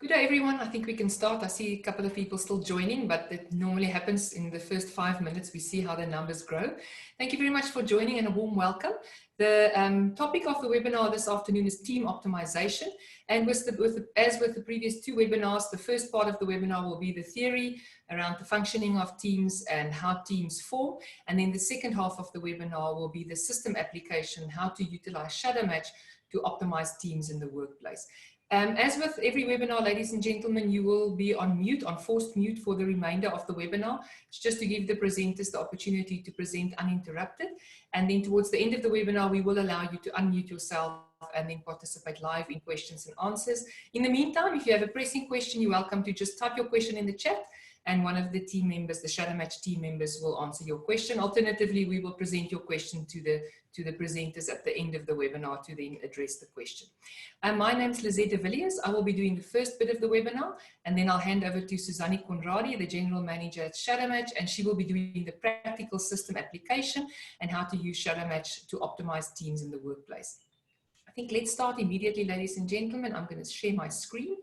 Good day, everyone. I think we can start. I see a couple of people still joining, but it normally happens in the first 5 minutes. We see how the numbers grow. Thank you very much for joining and a warm welcome. The topic of the webinar this afternoon is team optimization. And as with the previous two webinars, the first part of the webinar will be the theory around the functioning of teams and how teams form. And then the second half of the webinar will be the system application, how to utilize Shadowmatch to optimize teams in the workplace. As with every webinar, ladies and gentlemen, you will be on mute, on forced mute for the remainder of the webinar. It's just to give the presenters the opportunity to present uninterrupted. And then towards the end of the webinar, we will allow you to unmute yourself and then participate live in questions and answers. In the meantime, if you have a pressing question, you're welcome to just type your question in the chat, and one of the team members, the Shadowmatch team members, will answer your question. Alternatively, we will present your question to the presenters at the end of the webinar to then address the question. My name is Lizette de Villiers. I will be doing the first bit of the webinar, and then I'll hand over to Suzanne Conradi, the General Manager at Shadowmatch, and she will be doing the practical system application and how to use Shadowmatch to optimize teams in the workplace. I think let's start immediately, ladies and gentlemen. I'm going to share my screen.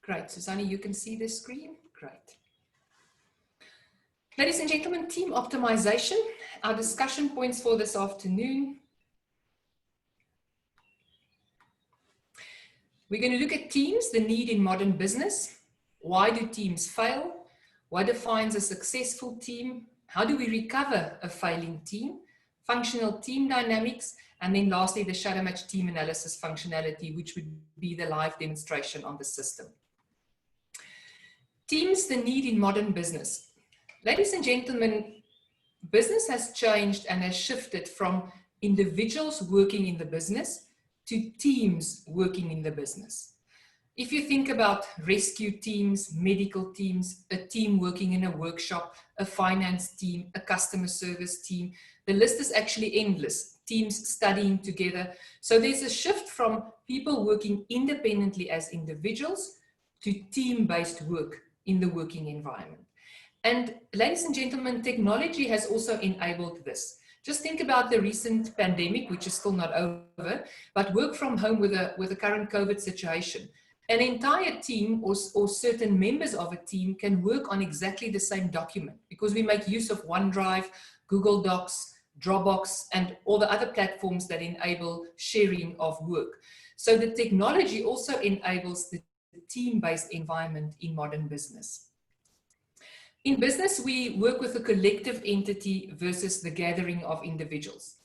Great, Suzanne, you can see the screen. Great. Ladies and gentlemen, team optimization, our discussion points for this afternoon. We're going to look at teams, the need in modern business. Why do teams fail? What defines a successful team? How do we recover a failing team? Functional team dynamics, and then lastly, the Shadowmatch team analysis functionality, which would be the live demonstration on the system. Teams, the need in modern business. Ladies and gentlemen, business has changed and has shifted from individuals working in the business to teams working in the business. If you think about rescue teams, medical teams, a team working in a workshop, a finance team, a customer service team, the list is actually endless. Teams studying together. So there's a shift from people working independently as individuals to team-based work in the working environment. And ladies and gentlemen, technology has also enabled this. Just think about the recent pandemic, which is still not over, but work from home with the current COVID situation. An entire team or certain members of a team can work on exactly the same document because we make use of OneDrive, Google Docs, Dropbox, and all the other platforms that enable sharing of work. So the technology also enables the team-based environment in modern business. In business, we work with a collective entity versus the gathering of individuals.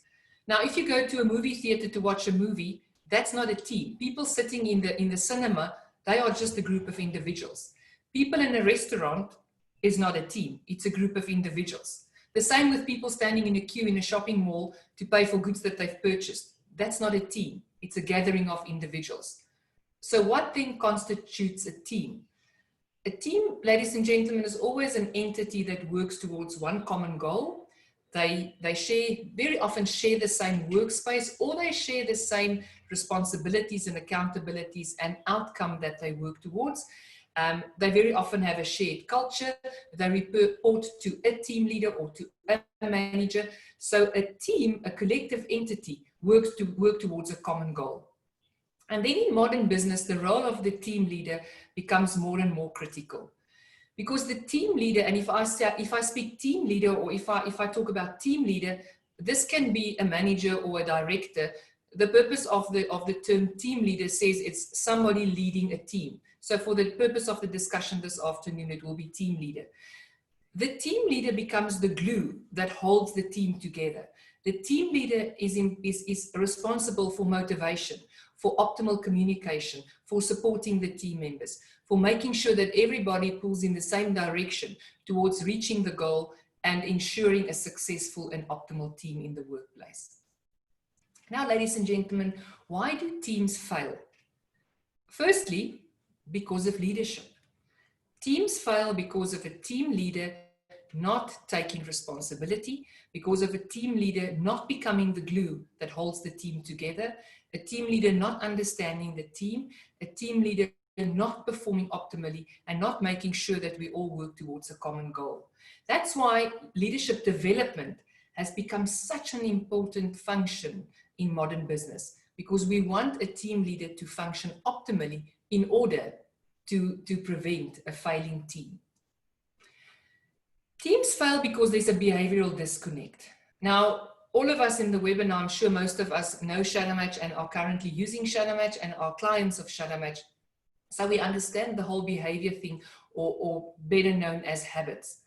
Now, if you go to a movie theater to watch a movie, that's not a team. People sitting in the cinema, they are just a group of individuals. People in a restaurant is not a team. It's a group of individuals. The same with people standing in a queue in a shopping mall to pay for goods that they've purchased. That's not a team. It's a gathering of individuals. So what then constitutes a team? A team, ladies and gentlemen, is always an entity that works towards one common goal. They very often share the same workspace, or they share the same responsibilities and accountabilities and outcome that they work towards. They very often have a shared culture. They report to a team leader or to a manager. So a team, a collective entity, works towards a common goal. And then in modern business, the role of the team leader becomes more and more critical. Because the team leader, and if I speak team leader, or if I talk about team leader, this can be a manager or a director. The purpose of the term team leader says it's somebody leading a team. So for the purpose of the discussion this afternoon, it will be team leader. The team leader becomes the glue that holds the team together. The team leader is responsible for motivation, for optimal communication, for supporting the team members, for making sure that everybody pulls in the same direction towards reaching the goal and ensuring a successful and optimal team in the workplace. Now, ladies and gentlemen, why do teams fail? Firstly, because of leadership. Teams fail because of a team leader not taking responsibility, because of a team leader not becoming the glue that holds the team together, a team leader not understanding the team, a team leader not performing optimally, and not making sure that we all work towards a common goal. That's why leadership development has become such an important function in modern business, because we want a team leader to function optimally in order to prevent a failing team. Teams fail because there's a behavioral disconnect. Now, all of us in the webinar, I'm sure most of us know Shadowmatch and are currently using Shadowmatch and are clients of Shadowmatch. So we understand the whole behavior thing, or better known as habits.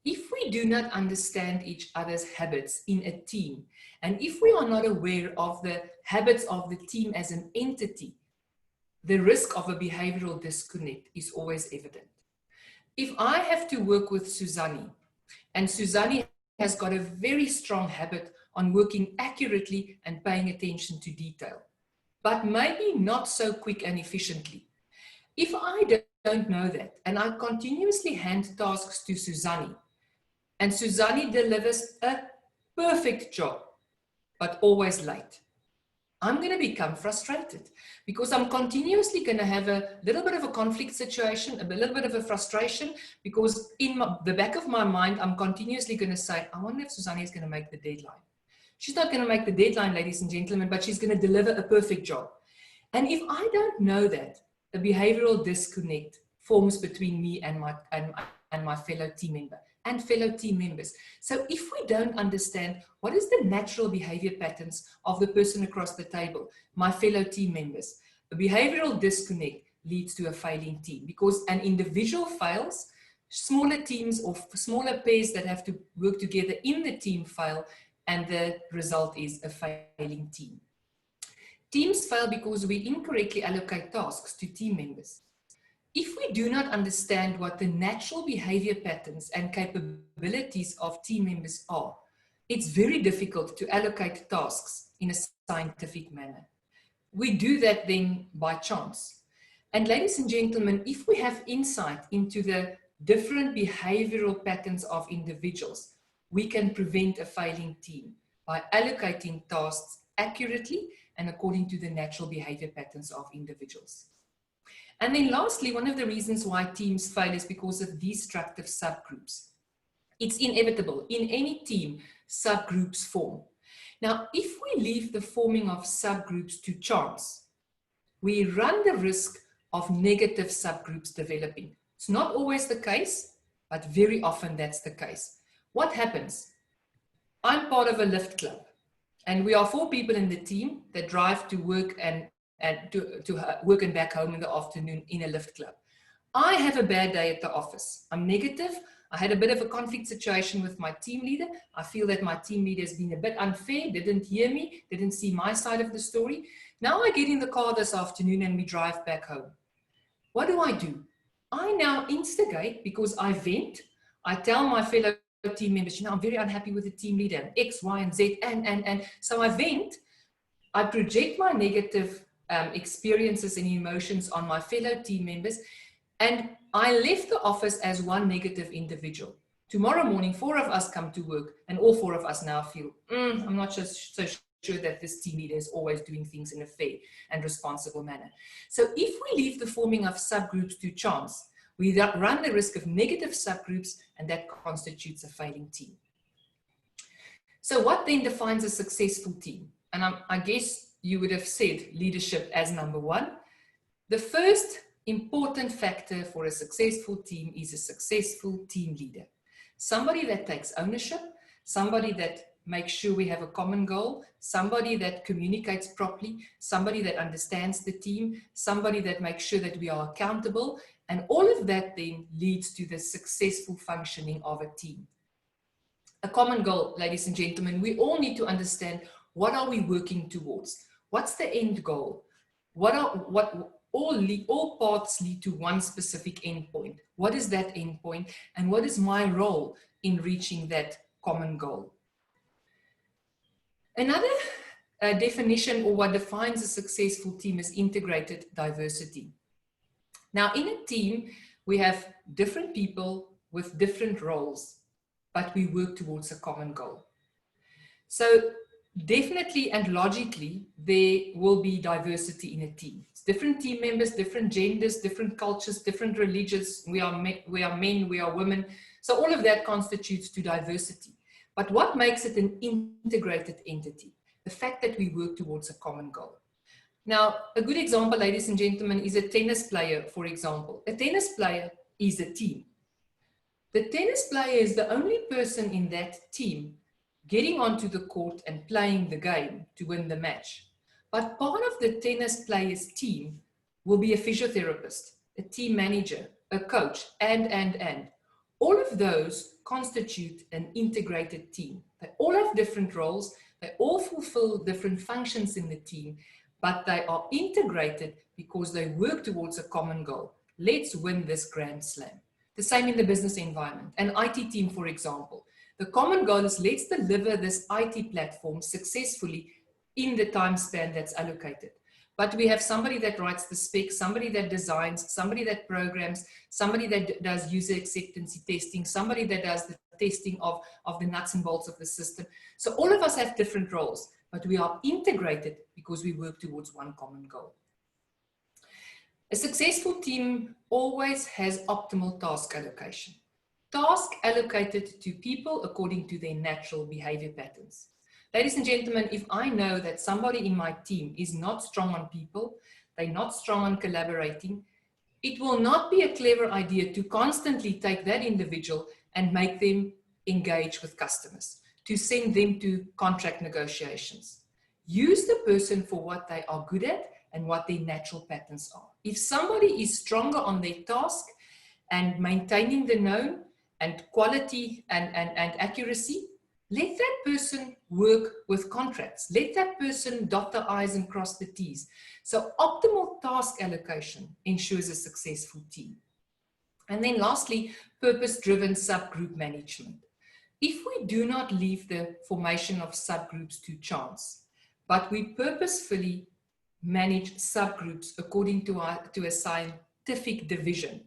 If we do not understand each other's habits in a team, and if we are not aware of the habits of the team as an entity, the risk of a behavioral disconnect is always evident. If I have to work with Suzanne, and Suzanne has got a very strong habit on working accurately and paying attention to detail, but maybe not so quick and efficiently. If I don't know that, and I continuously hand tasks to Suzanne, and Suzanne delivers a perfect job, but always late, I'm going to become frustrated, because I'm continuously going to have a little bit of a conflict situation, a little bit of a frustration, because in the back of my mind, I'm continuously going to say, I wonder if Suzanne is going to make the deadline. She's not going to make the deadline, ladies and gentlemen, but she's going to deliver a perfect job. And if I don't know that, a behavioral disconnect forms between me and my fellow team member and fellow team members. So if we don't understand what is the natural behavior patterns of the person across the table, my fellow team members, a behavioral disconnect leads to a failing team, because an individual fails, smaller teams or smaller pairs that have to work together in the team fail, and the result is a failing team. Teams fail because we incorrectly allocate tasks to team members. If we do not understand what the natural behavior patterns and capabilities of team members are, it's very difficult to allocate tasks in a scientific manner. We do that then by chance. And ladies and gentlemen, if we have insight into the different behavioral patterns of individuals, we can prevent a failing team by allocating tasks accurately and according to the natural behavior patterns of individuals. And then lastly, one of the reasons why teams fail is because of destructive subgroups. It's inevitable. In any team, subgroups form. Now, if we leave the forming of subgroups to chance, we run the risk of negative subgroups developing. It's not always the case, but very often that's the case. What happens? I'm part of a lift club, and we are 4 people in the team that drive to work and to work and back home in the afternoon in a lift club. I have a bad day at the office. I'm negative. I had a bit of a conflict situation with my team leader. I feel that my team leader has been a bit unfair, didn't hear me, didn't see my side of the story. Now I get in the car this afternoon and we drive back home. What do? I now instigate, because I vent. I tell my fellow team members, I'm very unhappy with the team leader, and X, Y, and Z, and. So I vent. I project my negative experiences and emotions on my fellow team members, and I left the office as one negative individual. Tomorrow morning, 4 of us come to work, and all 4 of us now feel, I'm not so sure that this team leader is always doing things in a fair and responsible manner. So if we leave the forming of subgroups to chance, we run the risk of negative subgroups, and that constitutes a failing team. So what then defines a successful team? And I guess you would have said leadership as number 1. The first important factor for a successful team is a successful team leader. Somebody that takes ownership, somebody that makes sure we have a common goal, somebody that communicates properly, somebody that understands the team, somebody that makes sure that we are accountable, and all of that then leads to the successful functioning of a team. A common goal, ladies and gentlemen, we all need to understand, what are we working towards? What's the end goal? All paths lead to one specific endpoint. What is that endpoint, and what is my role in reaching that common goal? Another definition, or what defines a successful team, is integrated diversity. Now, in a team, we have different people with different roles, but we work towards a common goal. So definitely and logically, there will be diversity in a team. It's different team members, different genders, different cultures, different religions. We are men, we are women. So all of that constitutes to diversity. But what makes it an integrated entity? the fact that we work towards a common goal. Now, a good example, ladies and gentlemen, is a tennis player, for example. A tennis player is a team. The tennis player is the only person in that team getting onto the court and playing the game to win the match. But part of the tennis player's team will be a physiotherapist, a team manager, a coach, and. All of those constitute an integrated team. They all have different roles, they all fulfill different functions in the team, but they are integrated because they work towards a common goal. Let's win this Grand Slam. The same in the business environment. An IT team, for example. The common goal is let's deliver this IT platform successfully in the time span that's allocated. But we have somebody that writes the specs, somebody that designs, somebody that programs, somebody that does user acceptance testing, somebody that does the testing of the nuts and bolts of the system. So all of us have different roles, but we are integrated because we work towards one common goal. A successful team always has optimal task allocation. Task allocated to people according to their natural behavior patterns. Ladies and gentlemen, if I know that somebody in my team is not strong on people, they're not strong on collaborating, it will not be a clever idea to constantly take that individual and make them engage with customers, to send them to contract negotiations. Use the person for what they are good at and what their natural patterns are. If somebody is stronger on their task and maintaining the known and quality and accuracy, let that person work with contracts. Let that person dot the I's and cross the T's. So optimal task allocation ensures a successful team. And then lastly, purpose-driven subgroup management. If we do not leave the formation of subgroups to chance, but we purposefully manage subgroups according to a scientific division,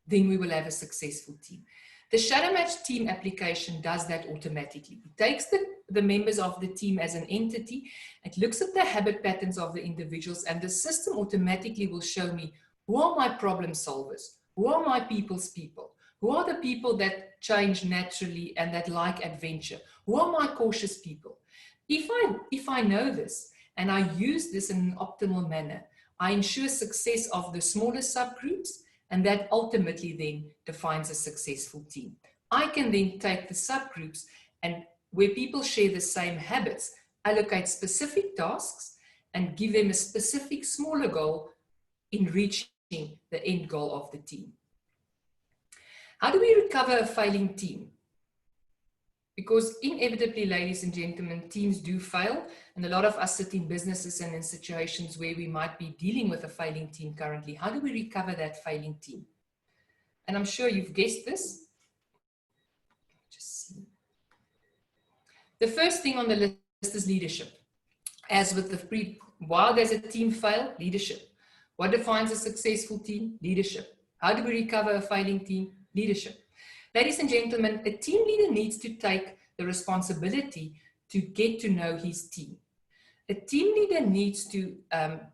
then we will have a successful team. The Shadowmatch team application does that automatically. It takes the members of the team as an entity, it looks at the habit patterns of the individuals, and the system automatically will show me who are my problem solvers, who are my people's people, who are the people that change naturally and that like adventure, who are my cautious people. If I know this and I use this in an optimal manner, I ensure success of the smaller subgroups, and that ultimately then defines a successful team. I can then take the subgroups and where people share the same habits, allocate specific tasks and give them a specific smaller goal in reaching the end goal of the team. How do we recover a failing team? Because inevitably, ladies and gentlemen, teams do fail, and a lot of us sit in businesses and in situations where we might be dealing with a failing team currently. How do we recover that failing team? And I'm sure you've guessed this. Just see. The first thing on the list is leadership. As with the why does a team fail? Leadership. What defines a successful team? Leadership. How do we recover a failing team? Leadership. Ladies and gentlemen, a team leader needs to take the responsibility to get to know his team. A team leader needs to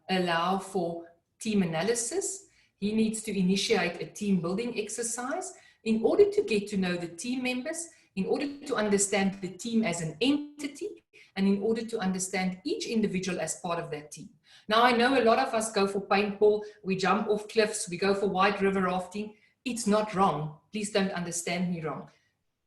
allow for team analysis. He needs to initiate a team building exercise in order to get to know the team members, in order to understand the team as an entity, and in order to understand each individual as part of that team. Now, I know a lot of us go for paintball, we jump off cliffs, we go for white river rafting. It's not wrong. Please don't understand me wrong.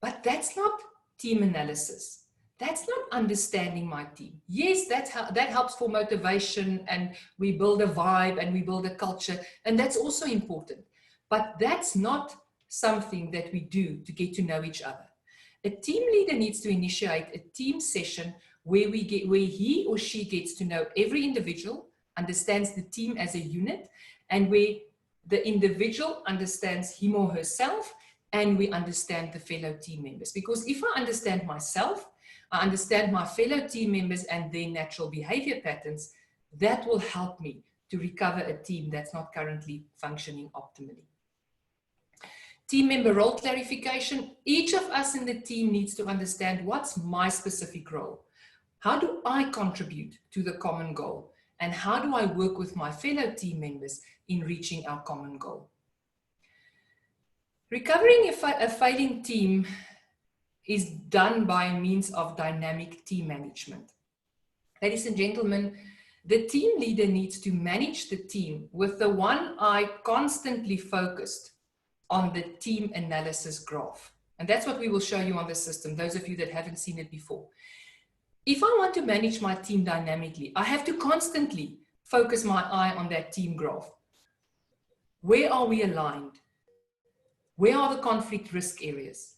But that's not team analysis. That's not understanding my team. Yes, that helps for motivation, and we build a vibe and we build a culture, and that's also important. But that's not something that we do to get to know each other. A team leader needs to initiate a team session where he or she gets to know every individual, understands the team as a unit, and where the individual understands him or herself, and we understand the fellow team members. Because if I understand myself, I understand my fellow team members and their natural behavior patterns, that will help me to recover a team that's not currently functioning optimally. Team member role clarification. Each of us in the team needs to understand what's my specific role. How do I contribute to the common goal? And how do I work with my fellow team members in reaching our common goal? Recovering a failing team is done by means of dynamic team management. Ladies and gentlemen, the team leader needs to manage the team with the one eye constantly focused on the team analysis graph. And that's what we will show you on the system, those of you that haven't seen it before. If I want to manage my team dynamically, I have to constantly focus my eye on that team graph. Where are we aligned? Where are the conflict risk areas?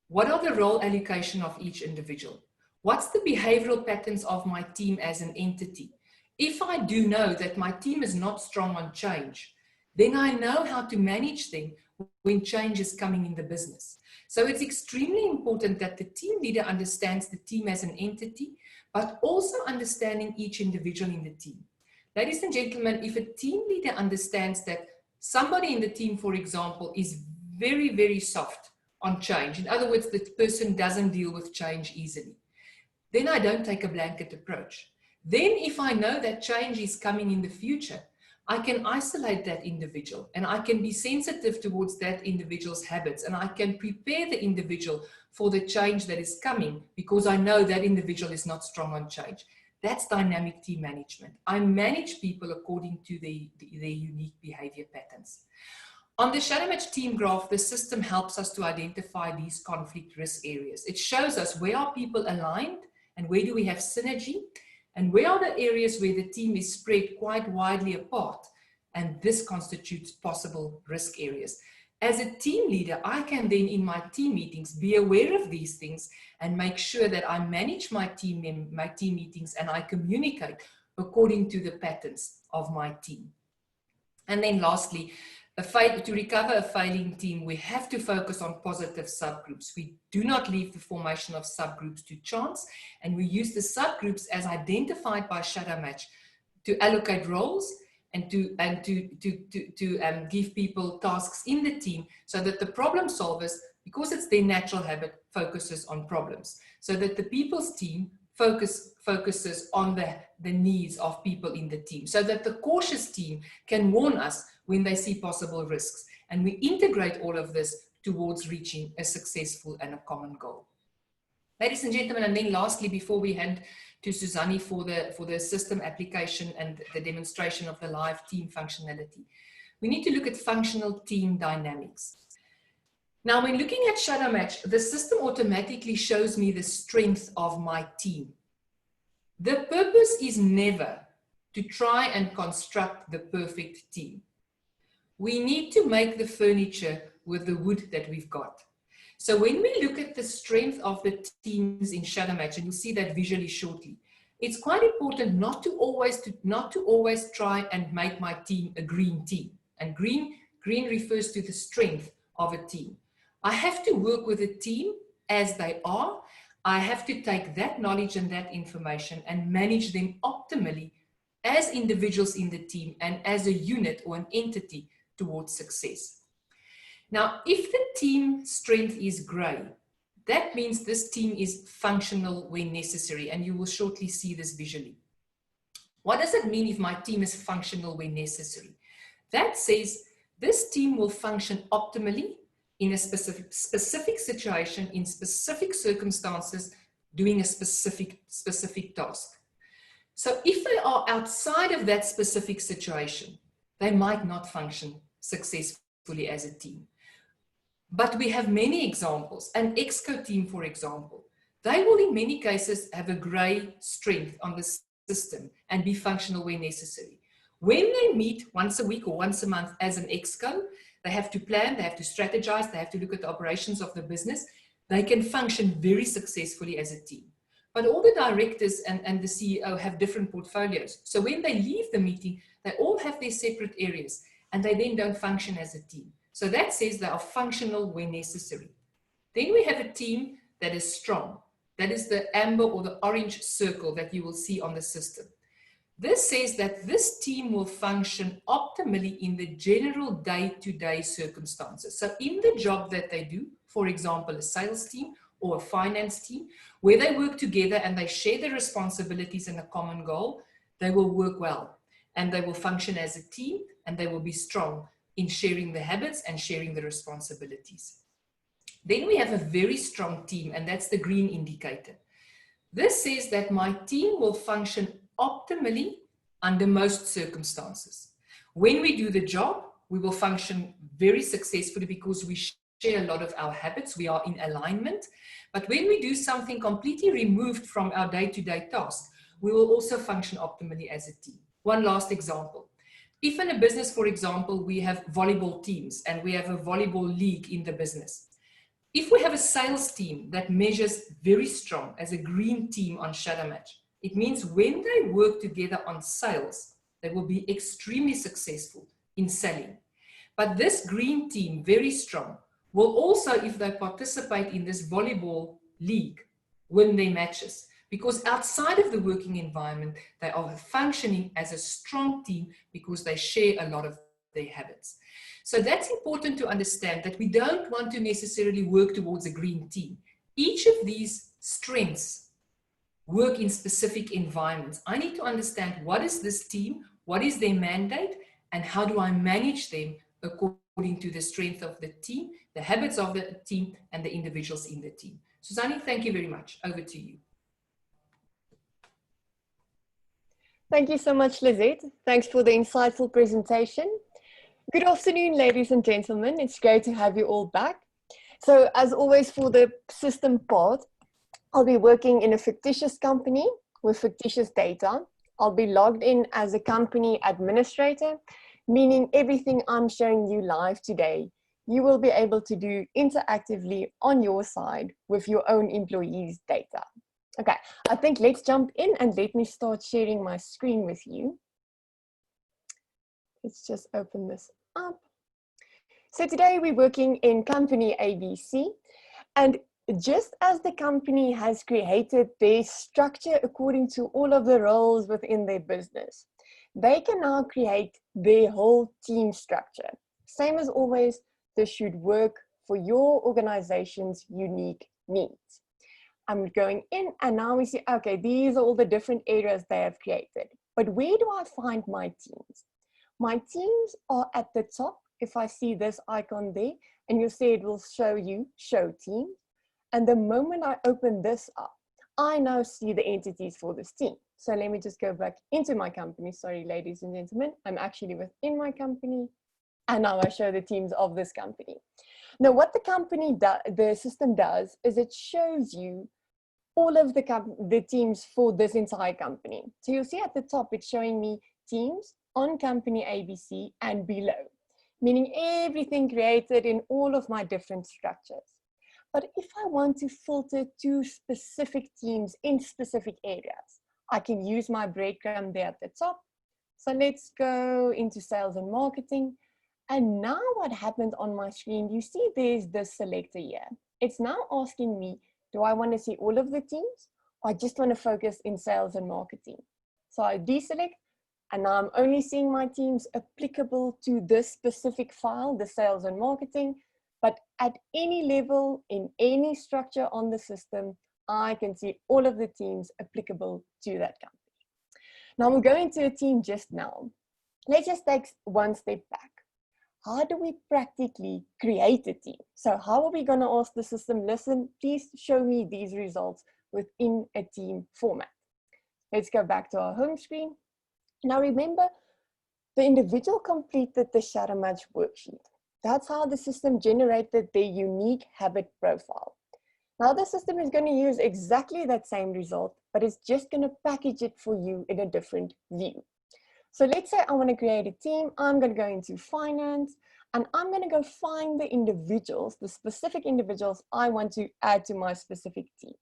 What are the role allocation of each individual? What's the behavioral patterns of my team as an entity? If I do know that my team is not strong on change, then I know how to manage them when change is coming in the business. So it's extremely important that the team leader understands the team as an entity, but also understanding each individual in the team. Ladies and gentlemen, if a team leader understands that somebody in the team, for example, is very, very soft on change, in other words, the person doesn't deal with change easily, then I don't take a blanket approach. Then if I know that change is coming in the future, I can isolate that individual and I can be sensitive towards that individual's habits, and I can prepare the individual for the change that is coming because I know that individual is not strong on change. That's dynamic team management. I manage people according to their unique behavior patterns. On the Shadowmatch team graph, the system helps us to identify these conflict risk areas. It shows us where are people aligned and where do we have synergy, and where are the areas where the team is spread quite widely apart, and this constitutes possible risk areas. As a team leader, I can then in my team meetings be aware of these things and make sure that I manage my team meetings and I communicate according to the patterns of my team. And then lastly, to recover a failing team, we have to focus on positive subgroups. We do not leave the formation of subgroups to chance, and we use the subgroups as identified by Shadowmatch to allocate roles and to give people tasks in the team so that the problem solvers, because it's their natural habit, focuses on problems, so that the people's team focuses on the needs of people in the team, so that the cautious team can warn us when they see possible risks. And we integrate all of this towards reaching a successful and a common goal. Ladies and gentlemen, and then lastly, before we hand to Suzanne for the system application and the demonstration of the live team functionality, we need to look at functional team dynamics. Now, when looking at Shadowmatch, the system automatically shows me the strength of my team. The purpose is never to try and construct the perfect team. We need to make the furniture with the wood that we've got. So when we look at the strength of the teams in Shadowmatch, and you'll see that visually shortly, it's quite important not to always try and make my team a green team. And green refers to the strength of a team. I have to work with a team as they are. I have to take that knowledge and that information and manage them optimally as individuals in the team and as a unit or an entity towards success. Now, if the team strength is gray, that means this team is functional when necessary, and you will shortly see this visually. What does it mean if my team is functional when necessary? That says this team will function optimally in a specific situation, in specific circumstances, doing a specific task. So if they are outside of that specific situation, they might not function successfully as a team. But we have many examples. An ExCo team, for example, they will in many cases have a gray strength on the system and be functional when necessary. When they meet once a week or once a month as an ExCo, they have to plan, they have to strategize, they have to look at the operations of the business. They can function very successfully as a team. But all the directors and the CEO have different portfolios. So when they leave the meeting, they all have their separate areas and they then don't function as a team. So that says they are functional when necessary. Then we have a team that is strong. That is the amber or the orange circle that you will see on the system. This says that this team will function optimally in the general day-to-day circumstances. So in the job that they do, for example, a sales team or a finance team, where they work together and they share their responsibilities and a common goal, they will work well and they will function as a team and they will be strong in sharing the habits and sharing the responsibilities. Then we have a very strong team, and that's the green indicator. This says that my team will function optimally under most circumstances. When we do the job, we will function very successfully because we share a lot of our habits, we are in alignment. But when we do something completely removed from our day-to-day task, we will also function optimally as a team. One last example. If in a business, for example, we have volleyball teams and we have a volleyball league in the business, if we have a sales team that measures very strong as a green team on Shadowmatch, it means when they work together on sales, they will be extremely successful in selling. But this green team, very strong, will also, if they participate in this volleyball league, win their matches. Because outside of the working environment, they are functioning as a strong team because they share a lot of their habits. So that's important to understand, that we don't want to necessarily work towards a green team. Each of these strengths work in specific environments. I need to understand, what is this team, what is their mandate, and how do I manage them according to the strength of the team, the habits of the team, and the individuals in the team. Susanne, thank you very much. Over to you. Thank you so much, Lizette. Thanks for the insightful presentation. Good afternoon, ladies and gentlemen. It's great to have you all back. So as always, for the system part, I'll be working in a fictitious company with fictitious data. I'll be logged in as a company administrator, meaning everything I'm showing you live today, you will be able to do interactively on your side with your own employees' data. Okay, I think let's jump in and let me start sharing my screen with you. Let's just open this up. So today we're working in company ABC, and just as the company has created their structure according to all of the roles within their business, they can now create their whole team structure. Same as always, this should work for your organization's unique needs. I'm going in and now we see, okay, these are all the different areas they have created. But where do I find my teams? My teams are at the top. If I see this icon there, and you'll see it will show you show teams. And the moment I open this up, I now see the entities for this team. So let me just go back into my company. Sorry, ladies and gentlemen, I'm actually within my company. And now I show the teams of this company. Now, what the system does is it shows you all of the teams for this entire company. So you'll see at the top, it's showing me teams on company ABC and below, meaning everything created in all of my different structures. But if I want to filter to specific teams in specific areas, I can use my breadcrumb there at the top. So let's go into sales and marketing. And now what happened on my screen, you see there's this selector here. It's now asking me, do I want to see all of the teams? Or I just want to focus in sales and marketing. So I deselect, and now I'm only seeing my teams applicable to this specific file, the sales and marketing. But at any level, in any structure on the system, I can see all of the teams applicable to that company. Now we'll go into a team just now. Let's just take one step back. How do we practically create a team? So how are we going to ask the system, listen, please show me these results within a team format? Let's go back to our home screen. Now remember, the individual completed the Shadowmatch worksheet. That's how the system generated their unique habit profile. Now the system is going to use exactly that same result, but it's just going to package it for you in a different view. So let's say I want to create a team. I'm going to go into finance, and I'm going to go find the individuals, the specific individuals I want to add to my specific team.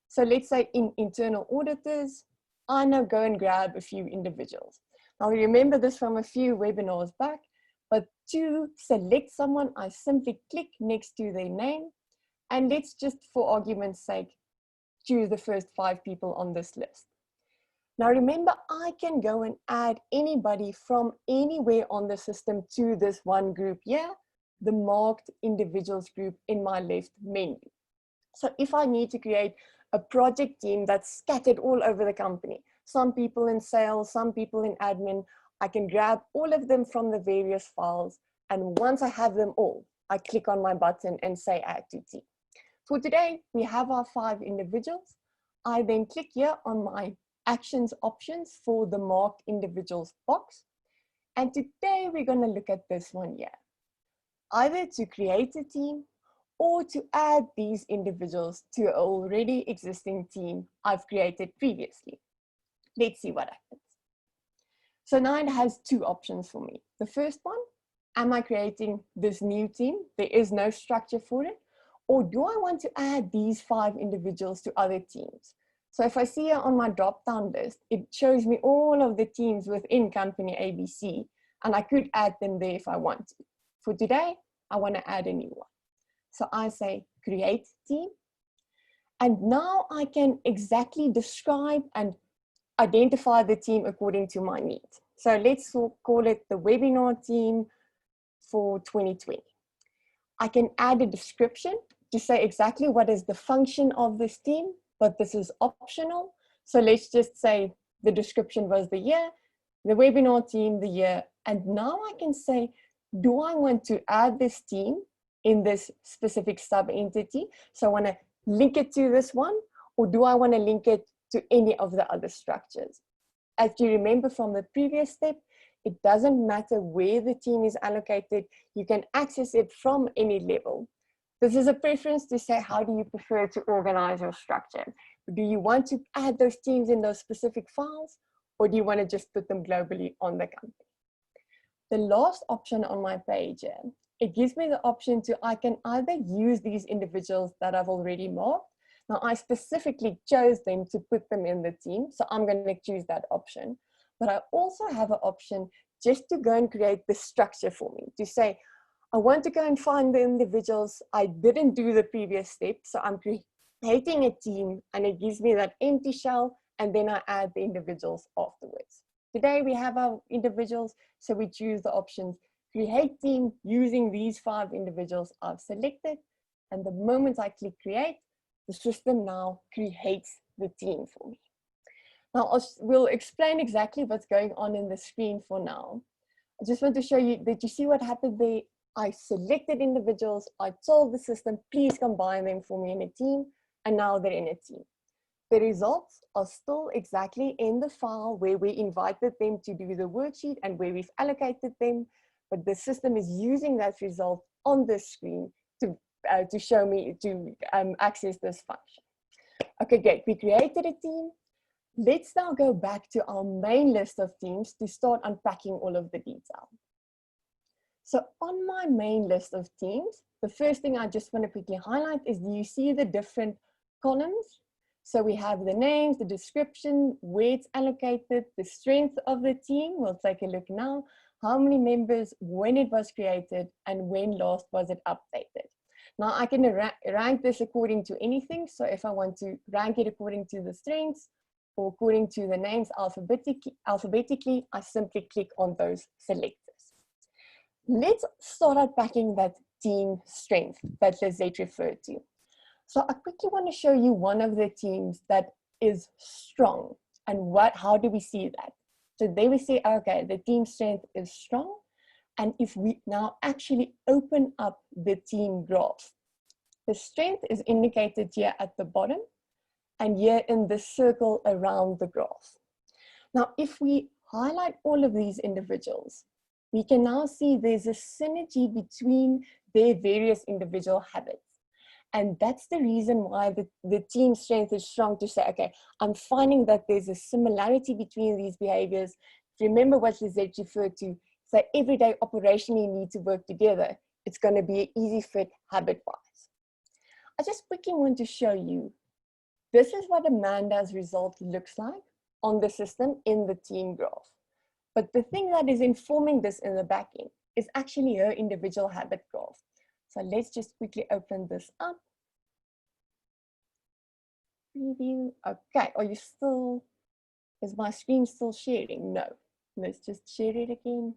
So let's say in internal auditors, I now go and grab a few individuals. Now remember this from a few webinars back, but to select someone, I simply click next to their name, and let's just, for argument's sake, choose the first 5 people on this list. Now remember, I can go and add anybody from anywhere on the system to this one group here, the marked individuals group in my left menu. So if I need to create a project team that's scattered all over the company, some people in sales, some people in admin, I can grab all of them from the various files. And once I have them all, I click on my button and say add to team. For today, we have our 5 individuals. I then click here on my actions options for the marked individuals box. And today we're going to look at this one here. Either to create a team or to add these individuals to an already existing team I've created previously. Let's see what happens. So now it has two options for me. The first one, am I creating this new team? There is no structure for it. Or do I want to add these 5 individuals to other teams? So if I see here on my drop-down list, it shows me all of the teams within company ABC, and I could add them there if I want to. For today, I want to add a new one. So I say create team. And now I can exactly describe and identify the team according to my needs. So let's call it the webinar team for 2020. I can add a description to say exactly what is the function of this team, but this is optional. So let's just say the description was the year, the webinar team, the year, and now I can say, do I want to add this team in this specific sub-entity? So I want to link it to this one, or do I want to link it to any of the other structures? As you remember from the previous step, it doesn't matter where the team is allocated, you can access it from any level. This is a preference to say, how do you prefer to organize your structure? Do you want to add those teams in those specific files, or do you want to just put them globally on the company? The last option on my page, it gives me the option to, I can either use these individuals that I've already marked. Now I specifically chose them to put them in the team, so I'm going to choose that option. But I also have an option just to go and create the structure for me, to say, I want to go and find the individuals. I didn't do the previous step, so I'm creating a team, and it gives me that empty shell, and then I add the individuals afterwards. Today we have our individuals, so we choose the options create team using these 5 individuals I've selected, and the moment I click create, the system now creates the team for me. Now we'll explain exactly what's going on in the screen for now. I just want to show you that you see what happened there. I selected individuals, I told the system, please combine them for me in a team, and now they're in a team. The results are still exactly in the file where we invited them to do the worksheet and where we've allocated them, but the system is using that result on the screen to show me, to access this function. Okay, great, we created a team. Let's now go back to our main list of teams to start unpacking all of the detail. So on my main list of teams, the first thing I just want to quickly highlight is, do you see the different columns? So we have the names, the description, where it's allocated, the strength of the team. We'll take a look now. How many members, when it was created, and when last was it updated. Now I can rank this according to anything. So if I want to rank it according to the strengths or according to the names alphabetically, I simply click on those selectors. Let's start unpacking that team strength that Lizette referred to. So I quickly want to show you one of the teams that is strong, and how do we see that? So there we say, okay, the team strength is strong. And if we now actually open up the team graph, the strength is indicated here at the bottom and here in the circle around the graph. Now, if we highlight all of these individuals, we can now see there's a synergy between their various individual habits. And that's the reason why the team strength is strong, to say, okay, I'm finding that there's a similarity between these behaviors. Remember what Lizette referred to, so every day operationally need to work together. It's going to be an easy fit habit-wise. I just quickly want to show you, this is what Amanda's result looks like on the system in the team graph. But the thing that is informing this in the back end is actually her individual habit graph. So let's just quickly open this up. Preview. Okay, are you still, is my screen still sharing? No. Let's just share it again.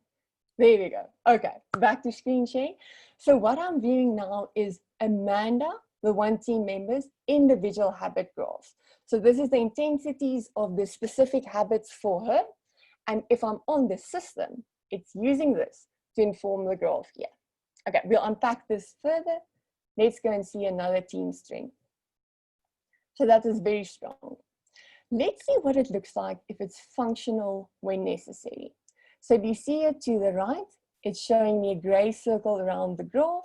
There we go. Okay, back to screen sharing. So what I'm viewing now is Amanda, the one team member's individual habit graphs. So this is the intensities of the specific habits for her. And if I'm on the system, it's using this to inform the graph here. Okay, we'll unpack this further. Let's go and see another team strength. So that is very strong. Let's see what it looks like if it's functional when necessary. So if you see it to the right, it's showing me a gray circle around the graph.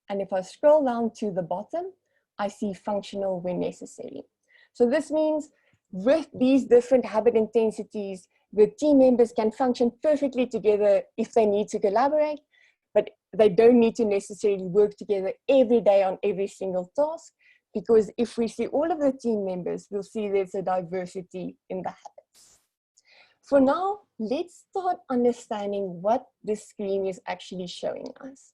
And if I scroll down to the bottom, I see functional when necessary. So this means with these different habit intensities, the team members can function perfectly together if they need to collaborate, but they don't need to necessarily work together every day on every single task, because if we see all of the team members, we'll see there's a diversity in the habits. For now, let's start understanding what this screen is actually showing us.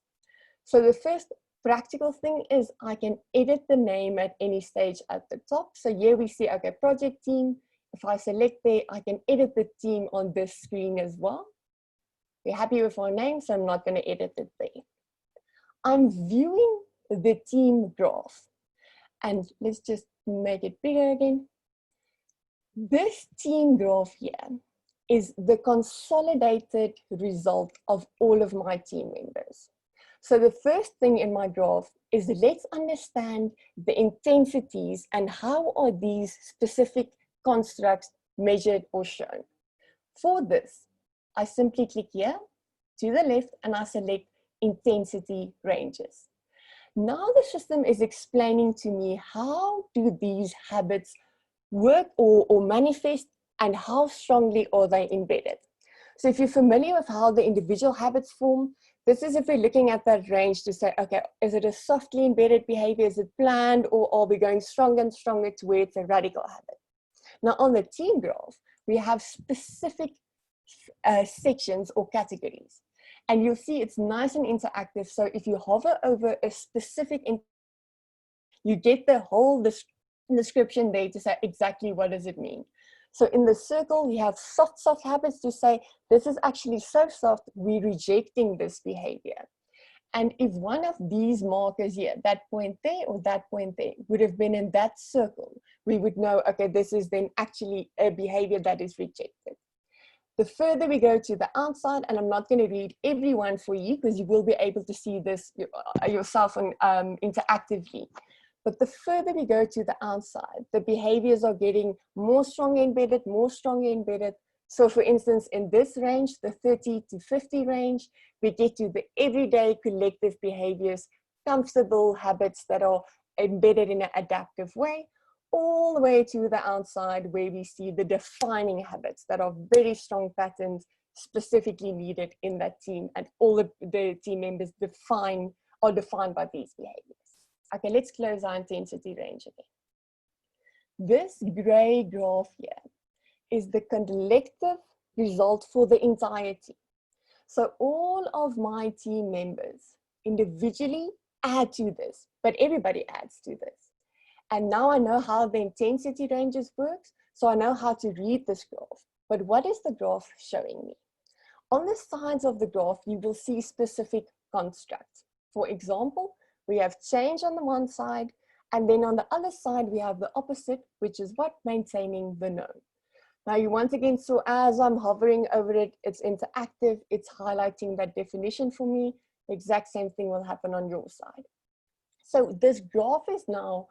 So the first practical thing is I can edit the name at any stage at the top. So here we see, okay, project team. If I select there, I can edit the team on this screen as well. We're happy with our name, so I'm not going to edit it there. I'm viewing the team graph. And let's just make it bigger again. This team graph here is the consolidated result of all of my team members. So the first thing in my graph is let's understand the intensities and how are these specific constructs measured or shown. For this, I simply click here to the left and I select intensity ranges. Now the system is explaining to me how do these habits work or manifest and how strongly are they embedded. So if you're familiar with how the individual habits form, this is if we're looking at that range to say, okay, is it a softly embedded behavior, is it planned, or are we going stronger and stronger towards a radical habit? Now on the team graph, we have specific sections or categories. And you'll see it's nice and interactive. So if you hover over a specific, you get the whole description there to say exactly what does it mean. So in the circle, we have soft habits to say, this is actually so soft, we're rejecting this behavior. And if one of these markers here, that point there or that point there, would have been in that circle, we would know, okay, this is then actually a behavior that is rejected. The further we go to the outside, and I'm not going to read every one for you because you will be able to see this yourself interactively. But the further we go to the outside, the behaviors are getting more strongly embedded, more strongly embedded. So for instance, in this range, the 30 to 50 range, we get to the everyday collective behaviors, comfortable habits that are embedded in an adaptive way, all the way to the outside where we see the defining habits that are very strong patterns specifically needed in that team, and all the team members are defined by these behaviors. Okay, let's close our intensity range again. This gray graph here is the collective result for the entire team. So all of my team members individually add to this, but everybody adds to this. And now I know how the intensity ranges works, so I know how to read this graph. But what is the graph showing me? On the sides of the graph, you will see specific constructs. For example, we have change on the one side, and then on the other side, we have the opposite, which is what? Maintaining the known. Now you once again saw as I'm hovering over it, it's interactive, it's highlighting that definition for me. The exact same thing will happen on your side. So this graph is now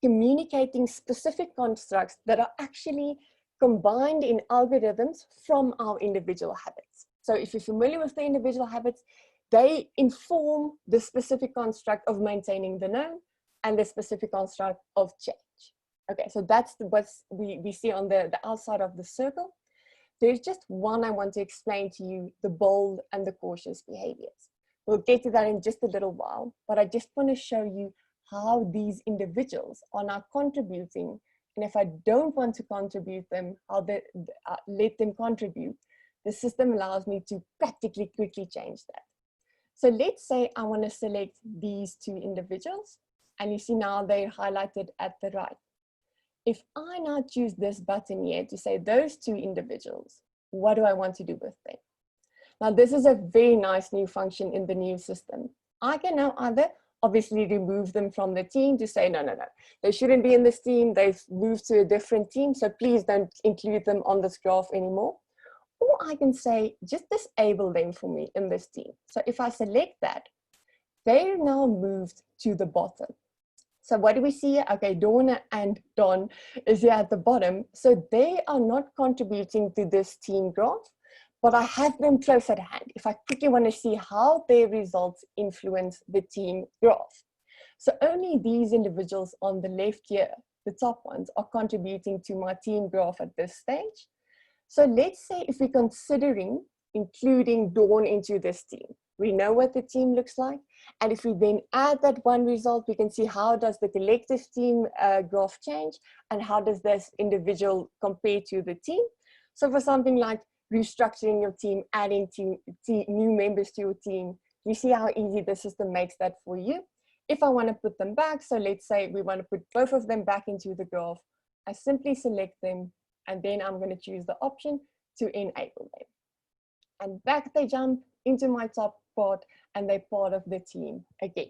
communicating specific constructs that are actually combined in algorithms from our individual habits. So if you're familiar with the individual habits, they inform the specific construct of maintaining the known and the specific construct of change. Okay, so that's what we see on the outside of the circle. There's just one I want to explain to you, the bold and the cautious behaviors. We'll get to that in just a little while, but I just want to show you how these individuals are now contributing. And if I don't want to contribute them, I'll let them contribute. The system allows me to practically quickly change that. So let's say I want to select these two individuals, and you see now they're highlighted at the right. If I now choose this button here to say those two individuals, what do I want to do with them? Now this is a very nice new function in the new system. I can now either obviously remove them from the team to say, no, they shouldn't be in this team. They've moved to a different team, so please don't include them on this graph anymore. Or I can say, just disable them for me in this team. So if I select that, they're now moved to the bottom. So what do we see here? Okay, Dawn and Don is here at the bottom. So they are not contributing to this team graph, but I have them close at hand if I quickly want to see how their results influence the team graph. So only these individuals on the left here, the top ones, are contributing to my team graph at this stage. So let's say if we're considering including Dawn into this team, we know what the team looks like. And if we then add that one result, we can see how does the collective team graph change and how does this individual compare to the team. So for something like restructuring your team, adding new members to your team, you see how easy the system makes that for you. If I want to put them back, so let's say we want to put both of them back into the graph, I simply select them and then I'm going to choose the option to enable them. And back they jump into my top part and they're part of the team again.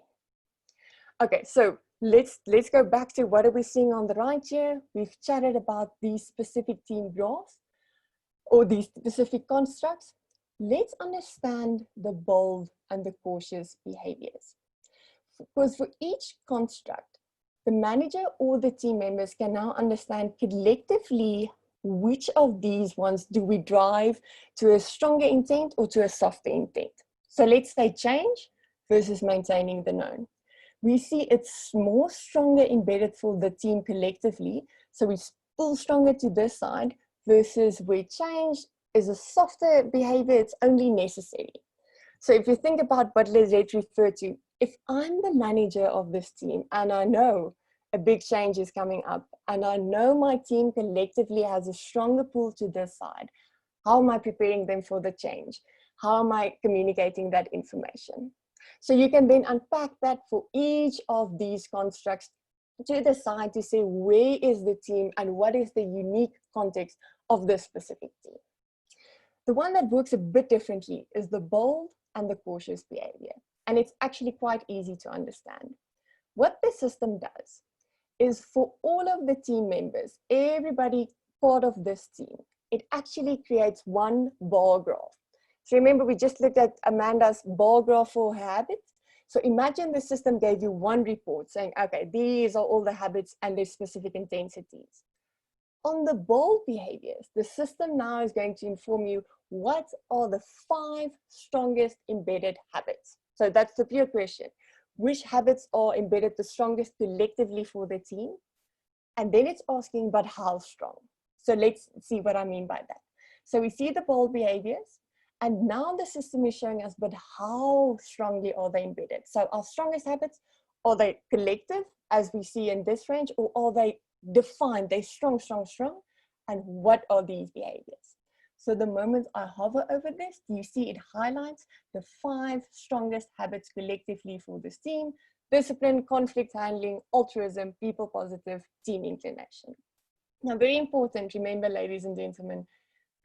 Okay, so let's go back to what are we seeing on the right here. We've chatted about these specific team graphs or these specific constructs. Let's understand the bold and the cautious behaviors. Because for each construct, the manager or the team members can now understand collectively which of these ones do we drive to a stronger intent or to a softer intent. So let's say change versus maintaining the known. We see it's more stronger embedded for the team collectively. So we pull stronger to this side versus where change is a softer behavior, it's only necessary. So if you think about what Lizette referred to, if I'm the manager of this team and I know a big change is coming up and I know my team collectively has a stronger pull to this side, how am I preparing them for the change? How am I communicating that information? So you can then unpack that for each of these constructs to decide to say where is the team and what is the unique context of this specific team. The one that works a bit differently is the bold and the cautious behavior. And it's actually quite easy to understand. What the system does is for all of the team members, everybody part of this team, it actually creates one bar graph. So remember, we just looked at Amanda's bar graph for her habits. So imagine the system gave you one report saying, okay, these are all the habits and their specific intensities. On the bold behaviors, the system now is going to inform you what are the 5 strongest embedded habits. So that's the pure question. Which habits are embedded the strongest collectively for the team? And then it's asking, but how strong? So let's see what I mean by that. So we see the bold behaviors, and now the system is showing us, but how strongly are they embedded? So our strongest habits, are they collective, as we see in this range, or are they defined? They're strong, strong, strong. And what are these behaviors? So the moment I hover over this, you see it highlights the 5 strongest habits collectively for this team: discipline, conflict handling, altruism, people positive, team inclination. Now, very important, remember, ladies and gentlemen,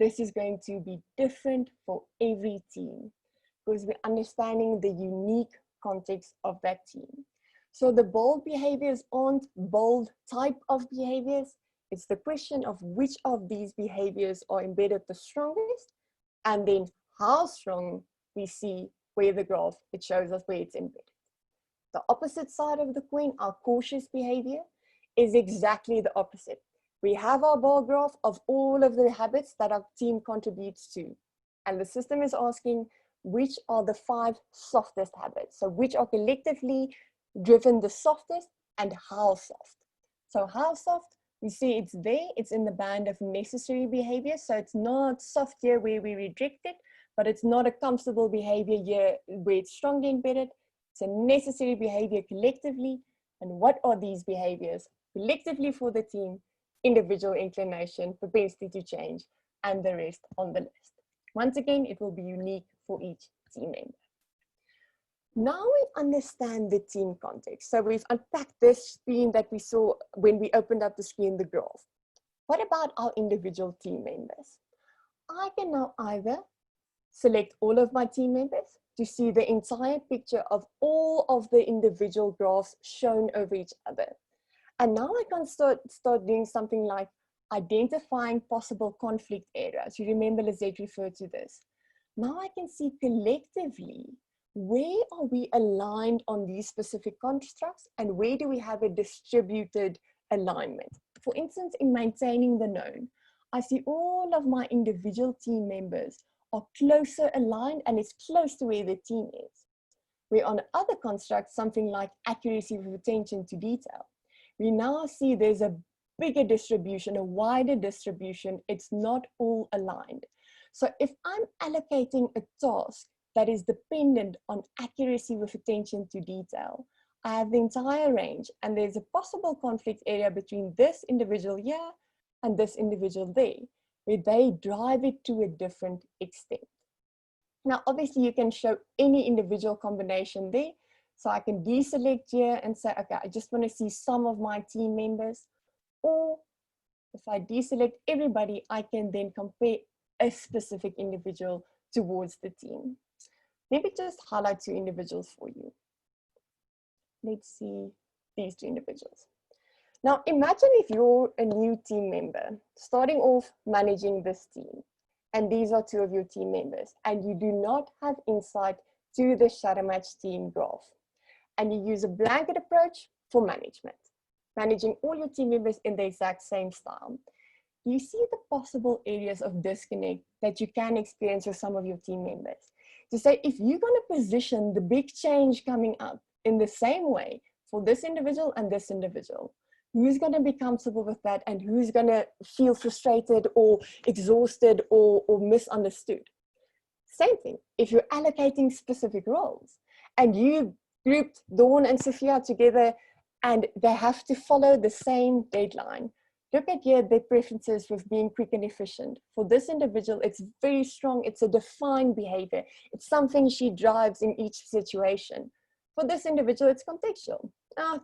this is going to be different for every team because we're understanding the unique context of that team. So the bold behaviors aren't bold type of behaviors. It's the question of which of these behaviors are embedded the strongest, and then how strong we see where the graph, it shows us where it's embedded. The opposite side of the coin, our cautious behavior, is exactly the opposite. We have our bar graph of all of the habits that our team contributes to. And the system is asking which are the 5 softest habits. So which are collectively driven the softest and how soft. So how soft? We see it's there, it's in the band of necessary behavior. So it's not soft here where we reject it, but it's not a comfortable behavior here where it's strongly embedded. It's a necessary behavior collectively. And what are these behaviors? Collectively for the team, individual inclination, propensity to change, and the rest on the list. Once again, it will be unique for each team member. Now we understand the team context. So we've unpacked this screen that we saw when we opened up the screen, the graph. What about our individual team members? I can now either select all of my team members to see the entire picture of all of the individual graphs shown over each other. And now I can start doing something like identifying possible conflict areas. You remember Lizette referred to this. Now I can see collectively where are we aligned on these specific constructs and where do we have a distributed alignment? For instance, in maintaining the known, I see all of my individual team members are closer aligned and it's close to where the team is. Where on other constructs, something like accuracy with attention to detail, we now see there's a bigger distribution, a wider distribution. It's not all aligned. So if I'm allocating a task that is dependent on accuracy with attention to detail, I have the entire range and there's a possible conflict area between this individual here and this individual there, where they drive it to a different extent. Now, obviously you can show any individual combination there. So I can deselect here and say, okay, I just want to see some of my team members. Or if I deselect everybody, I can then compare a specific individual towards the team. Maybe just highlight two individuals for you. Let's see these two individuals. Now imagine if you're a new team member, starting off managing this team, and these are two of your team members, and you do not have insight to the Shadowmatch team graph, and you use a blanket approach for management, managing all your team members in the exact same style. You see the possible areas of disconnect that you can experience with some of your team members. To say, if you're going to position the big change coming up in the same way for this individual and this individual, who's going to be comfortable with that and who's going to feel frustrated or exhausted or misunderstood? Same thing, if you're allocating specific roles and you grouped Dawn and Sophia together and they have to follow the same deadline, look at here their preferences with being quick and efficient. For this individual, it's very strong, it's a defined behavior, it's something she drives in each situation. For this individual, it's contextual.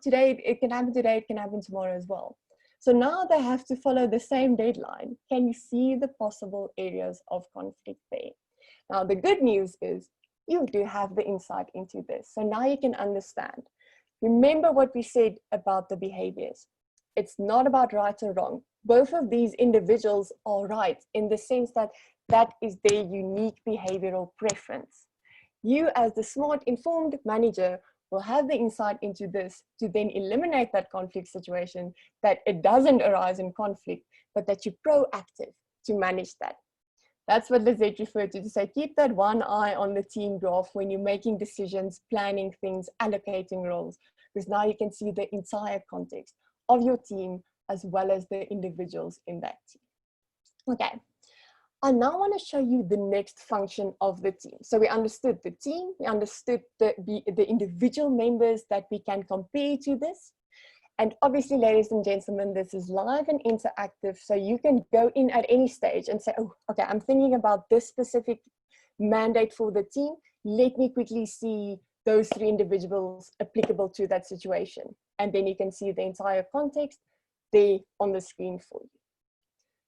Today, it can happen today, it can happen tomorrow as well. So now they have to follow the same deadline. Can you see the possible areas of conflict there? Now, the good news is you do have the insight into this. So now you can understand. Remember what we said about the behaviors. It's not about right or wrong. Both of these individuals are right in the sense that that is their unique behavioral preference. You, as the smart, informed manager, will have the insight into this to then eliminate that conflict situation, that it doesn't arise in conflict, but that you're proactive to manage that. That's what Lizette referred to say, keep that one eye on the team graph when you're making decisions, planning things, allocating roles, because now you can see the entire context of your team as well as the individuals in that team. Okay. I now want to show you the next function of the team. So we understood the team, we understood the individual members that we can compare to this. And obviously, ladies and gentlemen, this is live and interactive. So you can go in at any stage and say, oh, okay, I'm thinking about this specific mandate for the team. Let me quickly see those three individuals applicable to that situation. And then you can see the entire context there on the screen for you.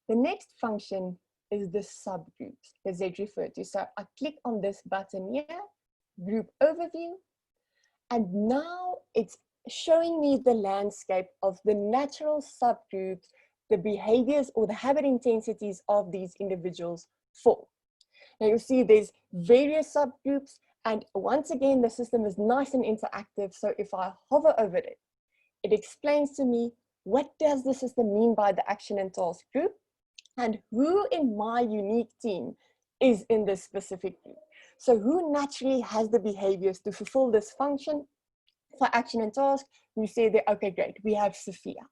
The next function is the subgroups that Zed referred to. So I click on this button here, group overview, and now it's showing me the landscape of the natural subgroups, the behaviors or the habit intensities of these individuals fall. Now you'll see there's various subgroups, and once again, the system is nice and interactive. So if I hover over it, it explains to me what does the system mean by the action and task group, and who in my unique team is in this specific group. So who naturally has the behaviors to fulfill this function for action and task? You say that, okay, great, we have Sophia.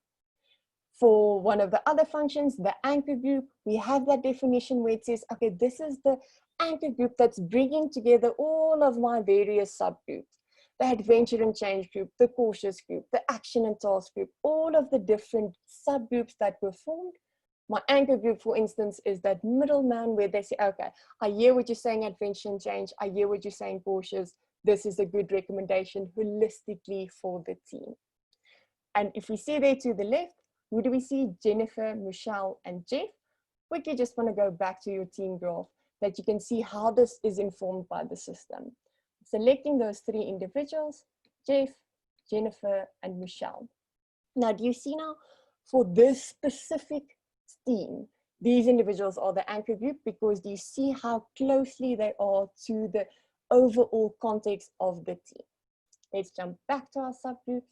For one of the other functions, the anchor group, we have that definition where it says, okay, this is the anchor group that's bringing together all of my various subgroups. The adventure and change group, the cautious group, the action and task group, all of the different subgroups that were formed. My anchor group, for instance, is that middleman where they say, okay, I hear what you're saying, adventure and change. I hear what you're saying, cautious. This is a good recommendation holistically for the team. And if we see there to the left, who do we see? Jennifer, Michelle, and Jeff. Quickly just want to go back to your team graph that you can see how this is informed by the system. Selecting those three individuals, Jeff, Jennifer, and Michelle. Now, do you see now for this specific team, these individuals are the anchor group, because do you see how closely they are to the overall context of the team. Let's jump back to our subgroups.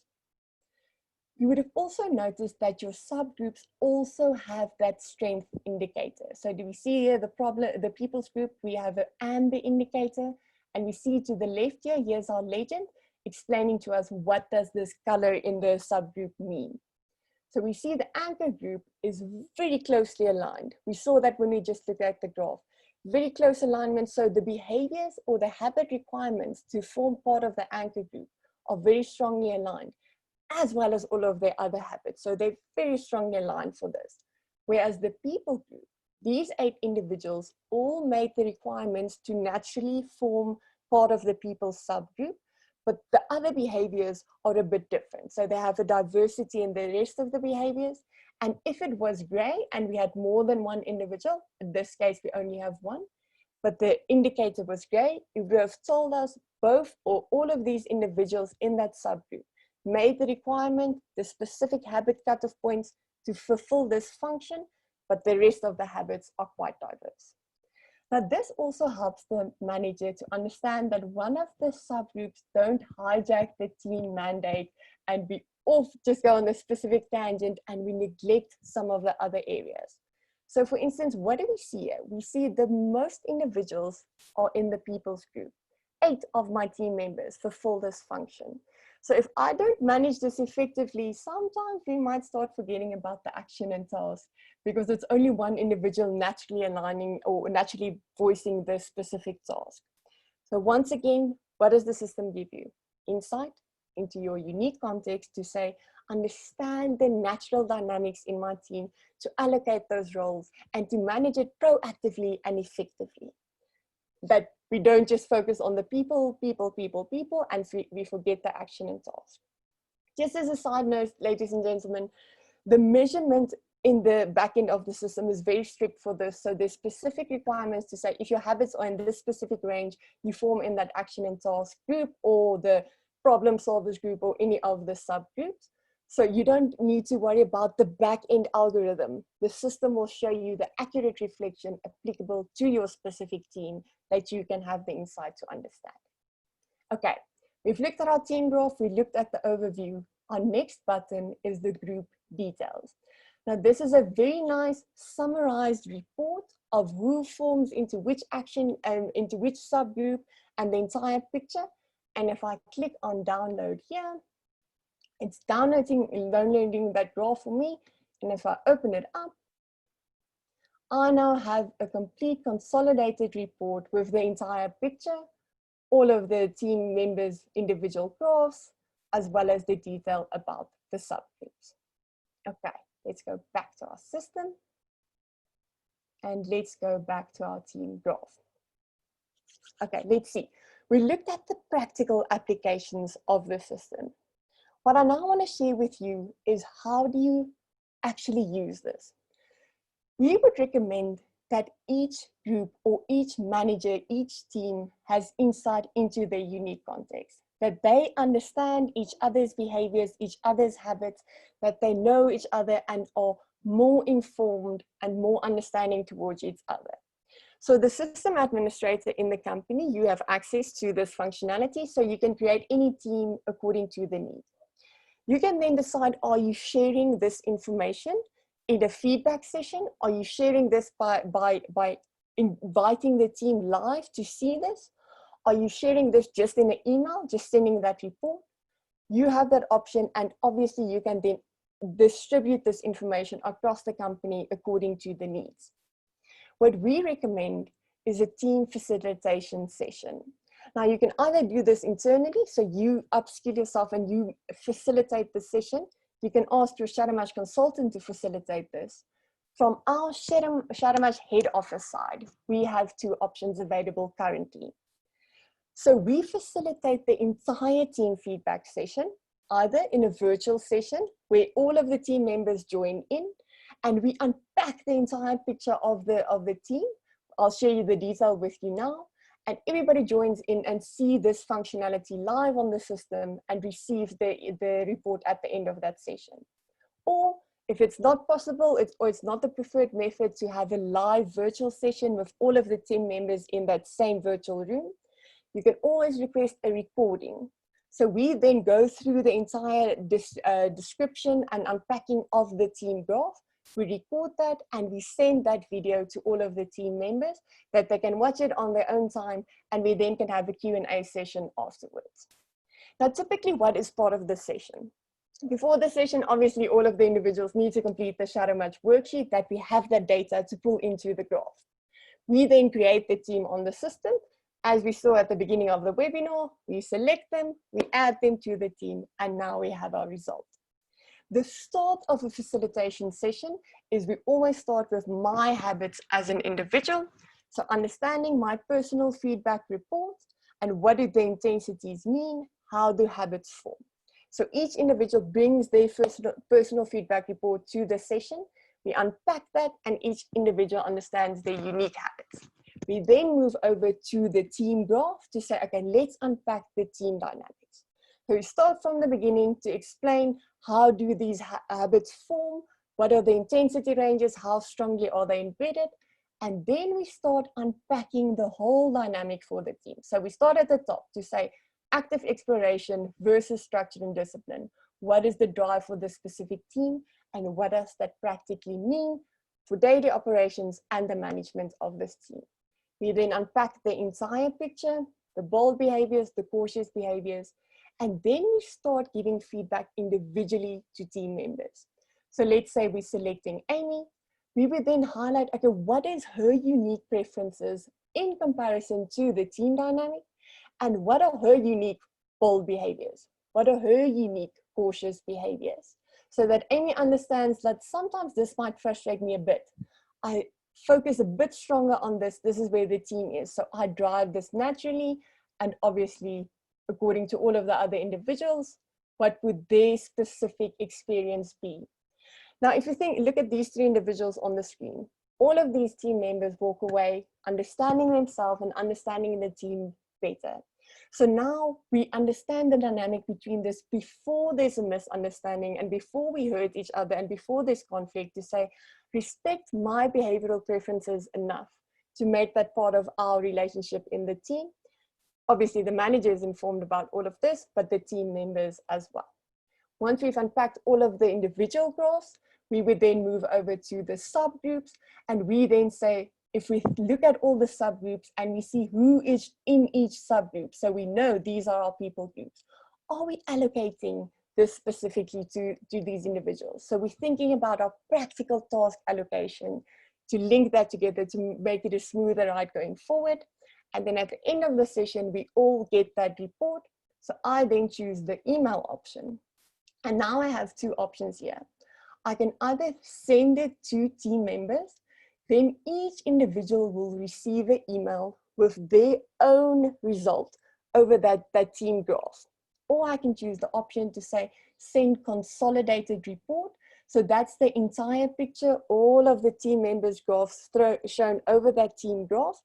You would have also noticed that your subgroups also have that strength indicator. So do we see here the people's group, we have an amber indicator, and we see to the left here, here's our legend explaining to us what does this color in the subgroup mean. So we see the anchor group is very closely aligned. We saw that when we just looked at the graph. Very close alignment, so the behaviors or the habit requirements to form part of the anchor group are very strongly aligned, as well as all of their other habits. So they're very strongly aligned for this. Whereas the people group, these 8 individuals all made the requirements to naturally form part of the people subgroup, but the other behaviors are a bit different. So they have a diversity in the rest of the behaviors. And if it was gray and we had more than one individual, in this case, we only have one, but the indicator was gray, it would have told us both or all of these individuals in that subgroup made the requirement, the specific habit cutoff points to fulfill this function, but the rest of the habits are quite diverse. Now, this also helps the manager to understand that one of the subgroups don't hijack the team mandate and be off, just go on a specific tangent, and we neglect some of the other areas. So for instance, what do we see here? We see the most individuals are in the people's group. 8 of my team members fulfill this function. So if I don't manage this effectively, sometimes we might start forgetting about the action and task because it's only one individual naturally aligning or naturally voicing this specific task. So once again, what does the system give you? Insight into your unique context to say, understand the natural dynamics in my team to allocate those roles and to manage it proactively and effectively. That we don't just focus on the people, and we forget the action and task. Just as a side note, ladies and gentlemen, the measurement in the back end of the system is very strict for this. So there's specific requirements to say if your habits are in this specific range, you form in that action and task group or the problem solvers group or any of the subgroups. So you don't need to worry about the back-end algorithm. The system will show you the accurate reflection applicable to your specific team that you can have the insight to understand. Okay, we've looked at our team graph, we looked at the overview. Our next button is the group details. Now this is a very nice summarized report of who forms into which action and into which subgroup and the entire picture. And if I click on download here, it's downloading that graph for me. And if I open it up, I now have a complete consolidated report with the entire picture, all of the team members' individual graphs, as well as the detail about the subgroups. Okay, let's go back to our system. And let's go back to our team graph. Okay, let's see. We looked at the practical applications of the system. What I now want to share with you is how do you actually use this? We would recommend that each group or each manager, each team has insight into their unique context, that they understand each other's behaviors, each other's habits, that they know each other and are more informed and more understanding towards each other. So the system administrator in the company, you have access to this functionality, so you can create any team according to the need. You can then decide, are you sharing this information in a feedback session? Are you sharing this by inviting the team live to see this? Are you sharing this just in an email, just sending that report? You have that option, and obviously you can then distribute this information across the company according to the needs. What we recommend is a team facilitation session. Now you can either do this internally, so you upskill yourself and you facilitate the session. You can ask your Shadowmatch consultant to facilitate this. From our Shadowmatch head office side, we have 2 options available currently. So we facilitate the entire team feedback session, either in a virtual session where all of the team members join in and we unpack the entire picture of the team. I'll share you the detail with you now. And everybody joins in and see this functionality live on the system and receive the report at the end of that session. Or if it's not possible, or it's not the preferred method to have a live virtual session with all of the team members in that same virtual room, you can always request a recording. So we then go through the entire description and unpacking of the team graph. We record that and we send that video to all of the team members that they can watch it on their own time, and we then can have a Q&A session afterwards. Now, typically what is part of the session? Before the session, obviously all of the individuals need to complete the Shadowmatch worksheet that we have that data to pull into the graph. We then create the team on the system. As we saw at the beginning of the webinar, we select them, we add them to the team, and now we have our result. The start of a facilitation session is we always start with my habits as an individual. So understanding my personal feedback report and what do the intensities mean, how do habits form. So each individual brings their personal feedback report to the session. We unpack that and each individual understands their unique habits. We then move over to the team graph to say, okay, let's unpack the team dynamics. So we start from the beginning to explain how do these habits form, what are the intensity ranges, how strongly are they embedded, and then we start unpacking the whole dynamic for the team. So we start at the top to say active exploration versus structure and discipline. What is the drive for the specific team, and what does that practically mean for daily operations and the management of this team? We then unpack the entire picture, the bold behaviors, the cautious behaviors, and then we start giving feedback individually to team members. So let's say we're selecting Amy. We would then highlight, okay, what is her unique preferences in comparison to the team dynamic, and what are her unique bold behaviors? What are her unique cautious behaviors? So that Amy understands that sometimes this might frustrate me a bit. I focus a bit stronger on this. This is where the team is. So I drive this naturally, and obviously, according to all of the other individuals, what would their specific experience be? Now, if you look at these three individuals on the screen, all of these team members walk away understanding themselves and understanding the team better. So now we understand the dynamic between this before there's a misunderstanding and before we hurt each other and before there's conflict, to say, respect my behavioral preferences enough to make that part of our relationship in the team. Obviously, the manager is informed about all of this, but the team members as well. Once we've unpacked all of the individual graphs, we would then move over to the subgroups, and we then say, if we look at all the subgroups and we see who is in each subgroup, so we know these are our people groups, are we allocating this specifically to these individuals? So we're thinking about our practical task allocation to link that together to make it a smoother ride going forward. And then at the end of the session, we all get that report. So I then choose the email option. And now I have two options here. I can either send it to team members, then each individual will receive an email with their own result over that team graph. Or I can choose the option to say, send consolidated report. So that's the entire picture, all of the team members' graphs shown over that team graph.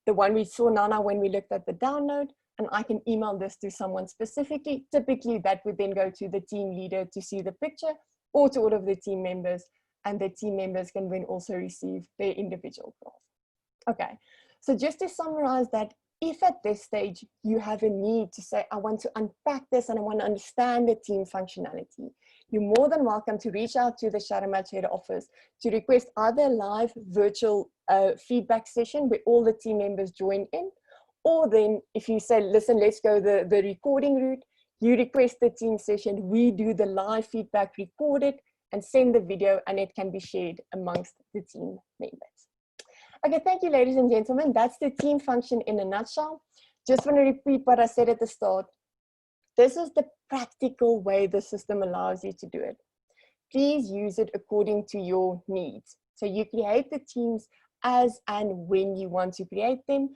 The one we saw now when we looked at the download, and I can email this to someone specifically. Typically, that would then go to the team leader to see the picture, or to all of the team members, and the team members can then also receive their individual graph. Okay, so just to summarize that, if at this stage you have a need to say, I want to unpack this and I want to understand the team functionality, you're more than welcome to reach out to the Shadowmatch head office to request either a live virtual feedback session where all the team members join in, or then if you say, listen, let's go the recording route, you request the team session, we do the live feedback, record it, and send the video, and it can be shared amongst the team members. Okay, thank you, ladies and gentlemen. That's the team function in a nutshell. Just want to repeat what I said at the start. This is the practical way the system allows you to do it. Please use it according to your needs. So you create the teams as and when you want to create them.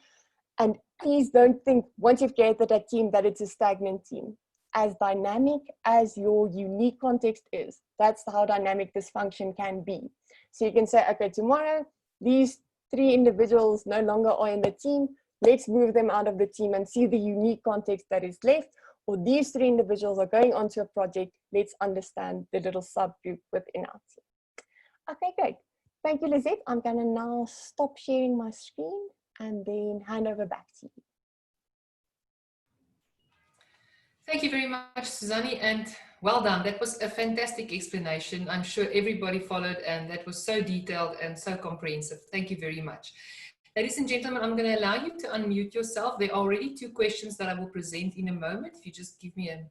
And please don't think, once you've created a team, that it's a stagnant team. As dynamic as your unique context is, that's how dynamic this function can be. So you can say, okay, tomorrow, these three individuals no longer are in the team. Let's move them out of the team and see the unique context that is left. Or these three individuals are going onto a project. Let's understand the little subgroup within our team. Okay, great. Thank you, Lizette. I'm going to now stop sharing my screen and then hand over back to you. Thank you very much, Suzanne, and well done. That was a fantastic explanation. I'm sure everybody followed, and that was so detailed and so comprehensive. Thank you very much. Ladies and gentlemen, I'm going to allow you to unmute yourself. There are already 2 questions that I will present in a moment. If you just give me a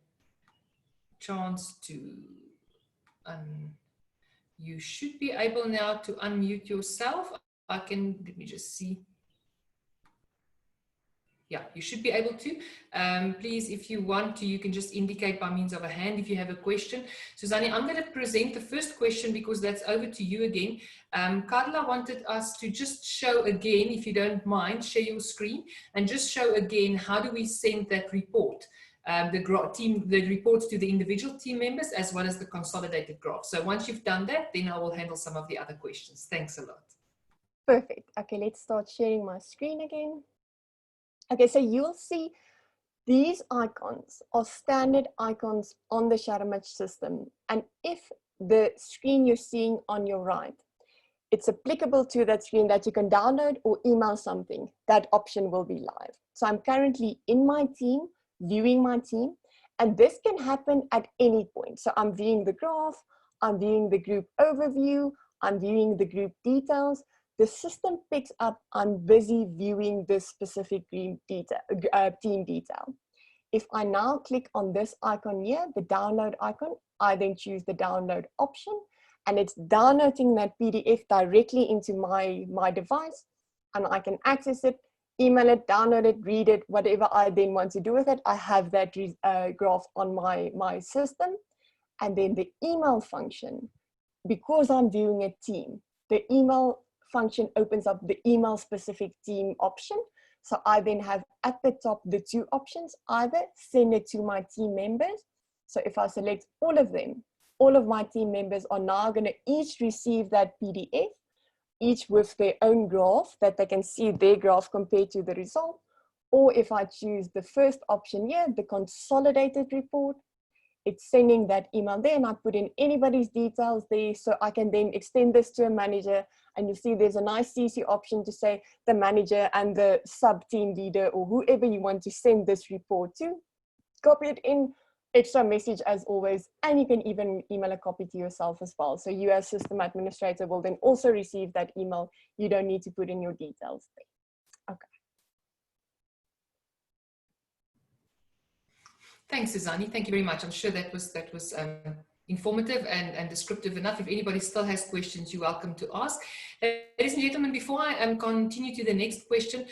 chance to, you should be able now to unmute yourself. Let me just see. Yeah, you should be able to. Please, if you want to, you can just indicate by means of a hand if you have a question. Susanne, I'm going to present the first question because that's over to you again. Carla wanted us to just show again, if you don't mind, share your screen and just show again how do we send that report, the reports to the individual team members as well as the consolidated graph. So once you've done that, then I will handle some of the other questions. Thanks a lot. Perfect. Okay, let's start sharing my screen again. Okay, so you'll see these icons are standard icons on the Shadowmatch system. And if the screen you're seeing on your right, it's applicable to that screen that you can download or email something, that option will be live. So I'm currently in my team, viewing my team, and this can happen at any point. So I'm viewing the graph, I'm viewing the group overview, I'm viewing the group details. The system picks up, I'm busy viewing this specific team detail. If I now click on this icon here, the download icon, I then choose the download option, and it's downloading that PDF directly into my device, and I can access it, email it, download it, read it, whatever I then want to do with it. I have that graph on my system. And then the email function, because I'm viewing a team, the email function opens up the email specific team option. So I then have at the top the 2 options, either send it to my team members. So if I select all of them, all of my team members are now going to each receive that PDF, each with their own graph that they can see their graph compared to the result. Or if I choose the first option here, the consolidated report, it's sending that email there, and I put in anybody's details there, so I can then extend this to a manager. And you see there's a nice CC option to say the manager and the sub team leader or whoever you want to send this report to. Copy it in, extra message as always, and you can even email a copy to yourself as well. So you as system administrator will then also receive that email. You don't need to put in your details there. Okay. Thanks, Suzanne. Thank you very much. I'm sure that was informative and descriptive enough. If anybody still has questions, you're welcome to ask. Ladies and gentlemen, before I continue to the next question,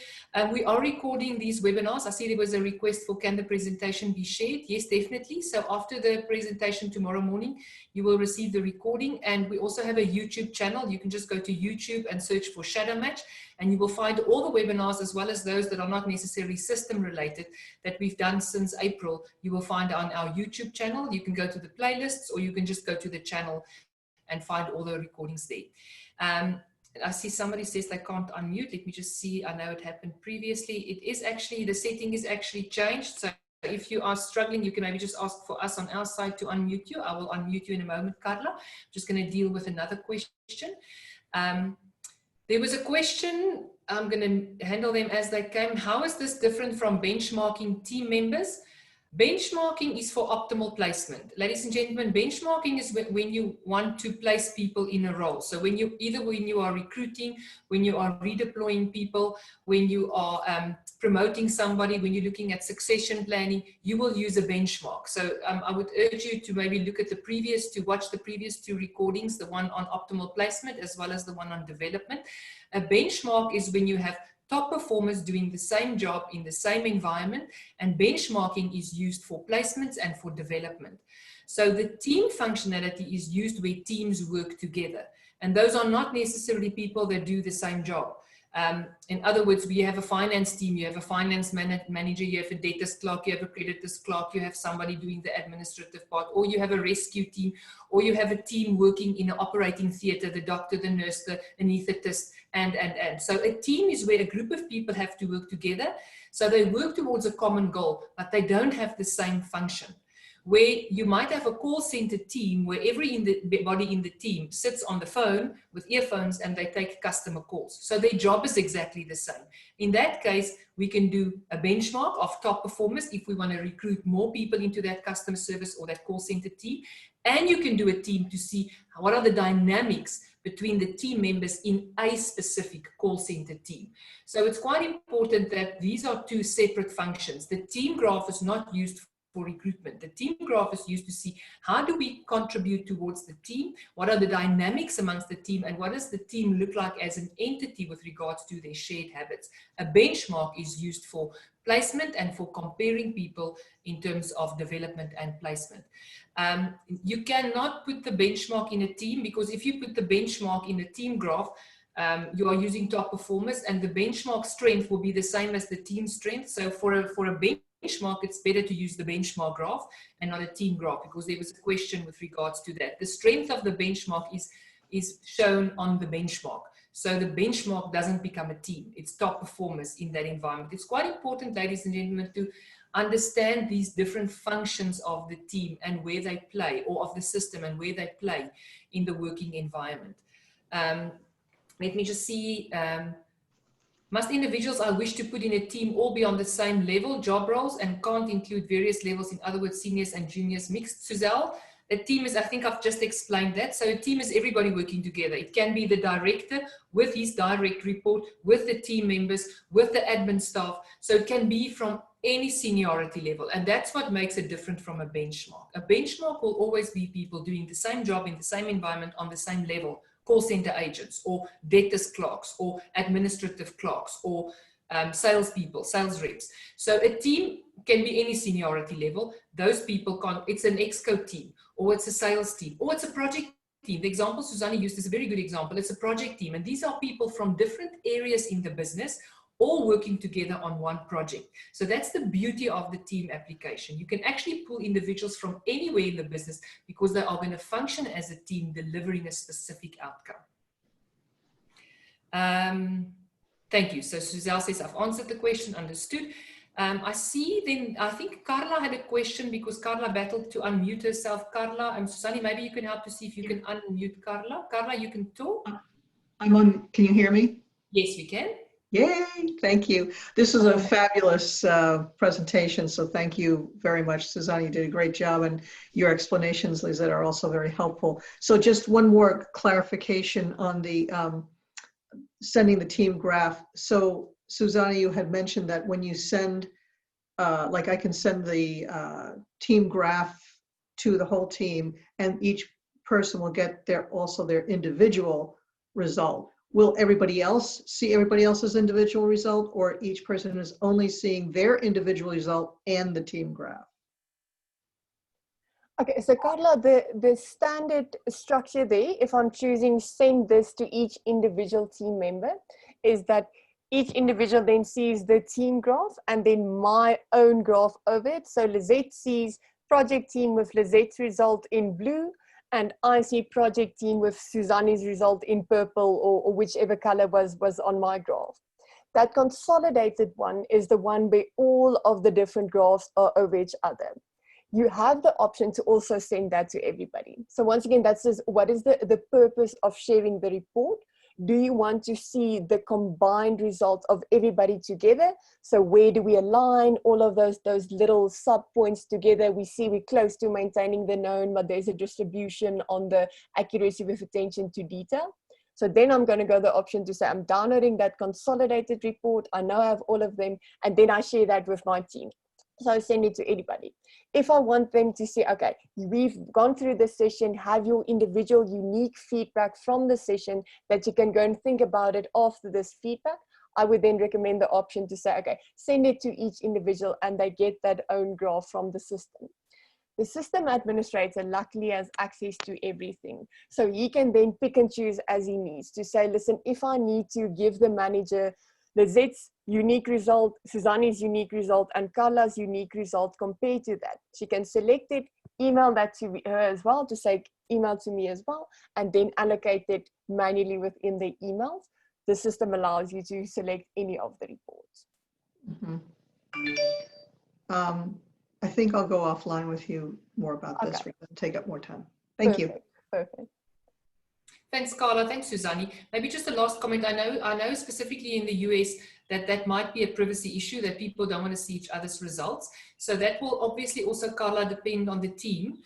we are recording these webinars. I see there was a request for can the presentation be shared? Yes, definitely. So after the presentation tomorrow morning, you will receive the recording, and we also have a YouTube channel. You can just go to YouTube and search for Shadowmatch, and you will find all the webinars as well as those that are not necessarily system related that we've done since April. You will find on our YouTube channel. You can go to the playlists, or you can just go to the channel and find all the recordings there. I see somebody says they can't unmute. Let me just see. I know it happened previously. It is actually, the setting is actually changed. So if you are struggling, you can maybe just ask for us on our side to unmute you. I will unmute you in a moment, Carla. I'm just going to deal with another question. There was a question. I'm going to handle them as they came. How is this different from benchmarking team members? Benchmarking is for optimal placement. Ladies and gentlemen, benchmarking is when you want to place people in a role. So when you are recruiting, when you are redeploying people, when you are promoting somebody, when you're looking at succession planning, you will use a benchmark. So I would urge you to maybe look at watch the previous 2 recordings, the one on optimal placement as well as the one on development. A benchmark is when you have top performers doing the same job in the same environment, and benchmarking is used for placements and for development. So the team functionality is used where teams work together, and those are not necessarily people that do the same job. In other words, we have a finance team, you have a finance manager, you have a debtors clerk, you have a creditors clerk, you have somebody doing the administrative part, or you have a rescue team, or you have a team working in an operating theater, the doctor, the nurse, the anesthetist, and. So a team is where a group of people have to work together. So they work towards a common goal, but they don't have the same function. where you might have a call center team where everybody in the team sits on the phone with earphones and they take customer calls. So their job is exactly the same. In that case, we can do a benchmark of top performers if we want to recruit more people into that customer service or that call center team. And you can do a team to see what are the dynamics between the team members in a specific call center team. So it's quite important that these are two separate functions. The team graph is not used for recruitment. The team graph is used to see how do we contribute towards the team, what are the dynamics amongst the team, and what does the team look like as an entity with regards to their shared habits. A benchmark is used for placement and for comparing people in terms of development and placement. You cannot put the benchmark in a team, because if you put the benchmark in a team graph, you are using top performers, and the benchmark strength will be the same as the team strength. So for a benchmark, it's better to use the benchmark graph and not a team graph, because there was a question with regards to that. The strength of the benchmark is shown on the benchmark. So the benchmark doesn't become a team. It's top performers in that environment. It's quite important, ladies and gentlemen, to understand these different functions of the team and where they play, or of the system and where they play in the working environment. Let me just see. Must individuals I wish to put in a team all be on the same level, job roles, and can't include various levels, in other words, seniors and juniors mixed? Suzelle, a team is, I think I've just explained that. So a team is everybody working together. It can be the director with his direct report, with the team members, with the admin staff. So it can be from any seniority level. And that's what makes it different from a benchmark. A benchmark will always be people doing the same job in the same environment on the same level. Call center agents, or debtors clerks, or administrative clerks, or salespeople, sales reps. So a team can be any seniority level. Those people can't, it's an exco team, or it's a sales team, or it's a project team. The example Susanne used is a very good example. It's a project team, and these are people from different areas in the business, all working together on one project. So that's the beauty of the team application. You can actually pull individuals from anywhere in the business, because they are going to function as a team delivering a specific outcome. Thank you. So Suzelle says, I've answered the question, understood. I see then, I think Carla had a question, because Carla battled to unmute herself. Carla, Susanne, maybe you can help to see if you can unmute Carla. Carla, you can talk. I'm on, can you hear me? Yes, we can. Yay, thank you. This is a fabulous presentation, so thank you very much, Suzanne. You did a great job, and your explanations, Lizette, are also very helpful. So just one more clarification on the sending the team graph. So Suzanne, you had mentioned that when you send, like I can send the team graph to the whole team, and each person will get also their individual result. Will everybody else see everybody else's individual result, or each person is only seeing their individual result and the team graph? Okay, so Carla, the standard structure there, if I'm choosing send this to each individual team member, is that each individual then sees the team graph and then my own graph of it. So Lizette sees project team with Lizette's result in blue, and I see project team with Suzanne's result in purple, or whichever color was on my graph. That consolidated one is the one where all of the different graphs are over each other. You have the option to also send that to everybody. So once again, that's just what is the purpose of sharing the report. Do you want to see the combined results of everybody together? So where do we align all of those little sub points together? We see we're close to maintaining the known, but there's a distribution on the accuracy with attention to detail. So then I'm going to go the option to say I'm downloading that consolidated report. I know I have all of them, and then I share that with my team. So I send it to anybody. If I want them to say, okay, we've gone through the session, have your individual unique feedback from the session that you can go and think about it after this feedback, I would then recommend the option to say, okay, send it to each individual, and they get that own graph from the system. The system administrator luckily has access to everything. So he can then pick and choose as he needs to say, listen, if I need to give the manager Lizette's unique result, Suzanne's unique result, and Carla's unique result compared to that, she can select it, email that to her as well, to say email to me as well, and then allocate it manually within the emails. The system allows you to select any of the reports. Mm-hmm. I think I'll go offline with you more about this Okay. rather than take up more time. Thank you. Perfect. Thanks, Carla. Thanks, Suzanne. Maybe just a last comment. I know specifically in the US that might be a privacy issue, that people don't want to see each other's results. So that will obviously also, Carla, depend on the team,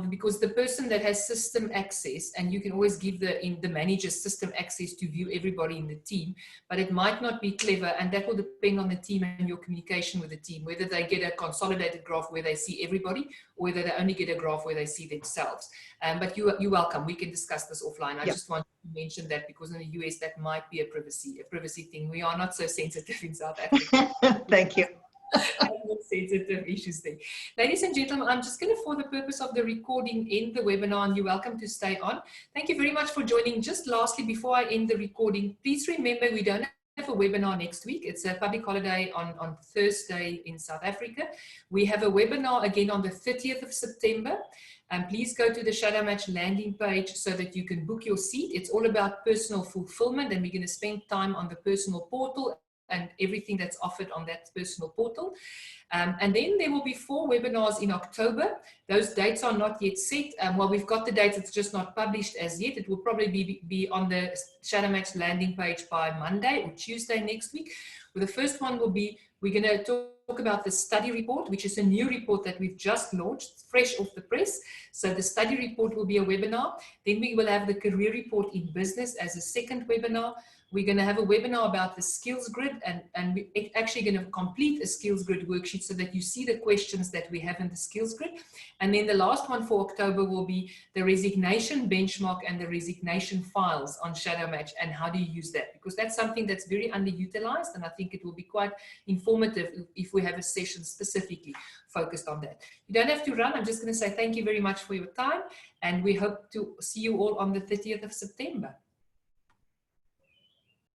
because the person that has system access, and you can always give the manager's system access to view everybody in the team, but it might not be clever, and that will depend on the team and your communication with the team, whether they get a consolidated graph where they see everybody, or whether they only get a graph where they see themselves. But you're welcome. We can discuss this offline. I just want to mention that because in the US that might be a privacy thing. We are not so sensitive in South Africa. Thank you. Sensitive issues there. Ladies and gentlemen, I'm just going to, for the purpose of the recording, end the webinar, and you're welcome to stay on. Thank you very much for joining. Just lastly, before I end the recording, please remember we don't have a webinar next week. It's a public holiday on Thursday in South Africa. We have a webinar again on the 30th of September. And please go to the Shadowmatch landing page so that you can book your seat. It's all about personal fulfillment, and we're going to spend time on the personal portal and everything that's offered on that personal portal. And then there will be 4 webinars in October. Those dates are not yet set. Well, we've got the dates, it's just not published as yet. It will probably be on the Shadowmatch landing page by Monday or Tuesday next week. Well, the first one will be, we're going to talk about the study report, which is a new report that we've just launched, fresh off the press. So the study report will be a webinar. Then we will have the career report in business as a second webinar. We're going to have a webinar about the skills grid, and we're actually going to complete a skills grid worksheet so that you see the questions that we have in the skills grid. And then the last one for October will be the resignation benchmark and the resignation files on Shadowmatch, and how do you use that? Because that's something that's very underutilized, and I think it will be quite informative if we have a session specifically focused on that. You don't have to run. I'm just going to say thank you very much for your time, and we hope to see you all on the 30th of September.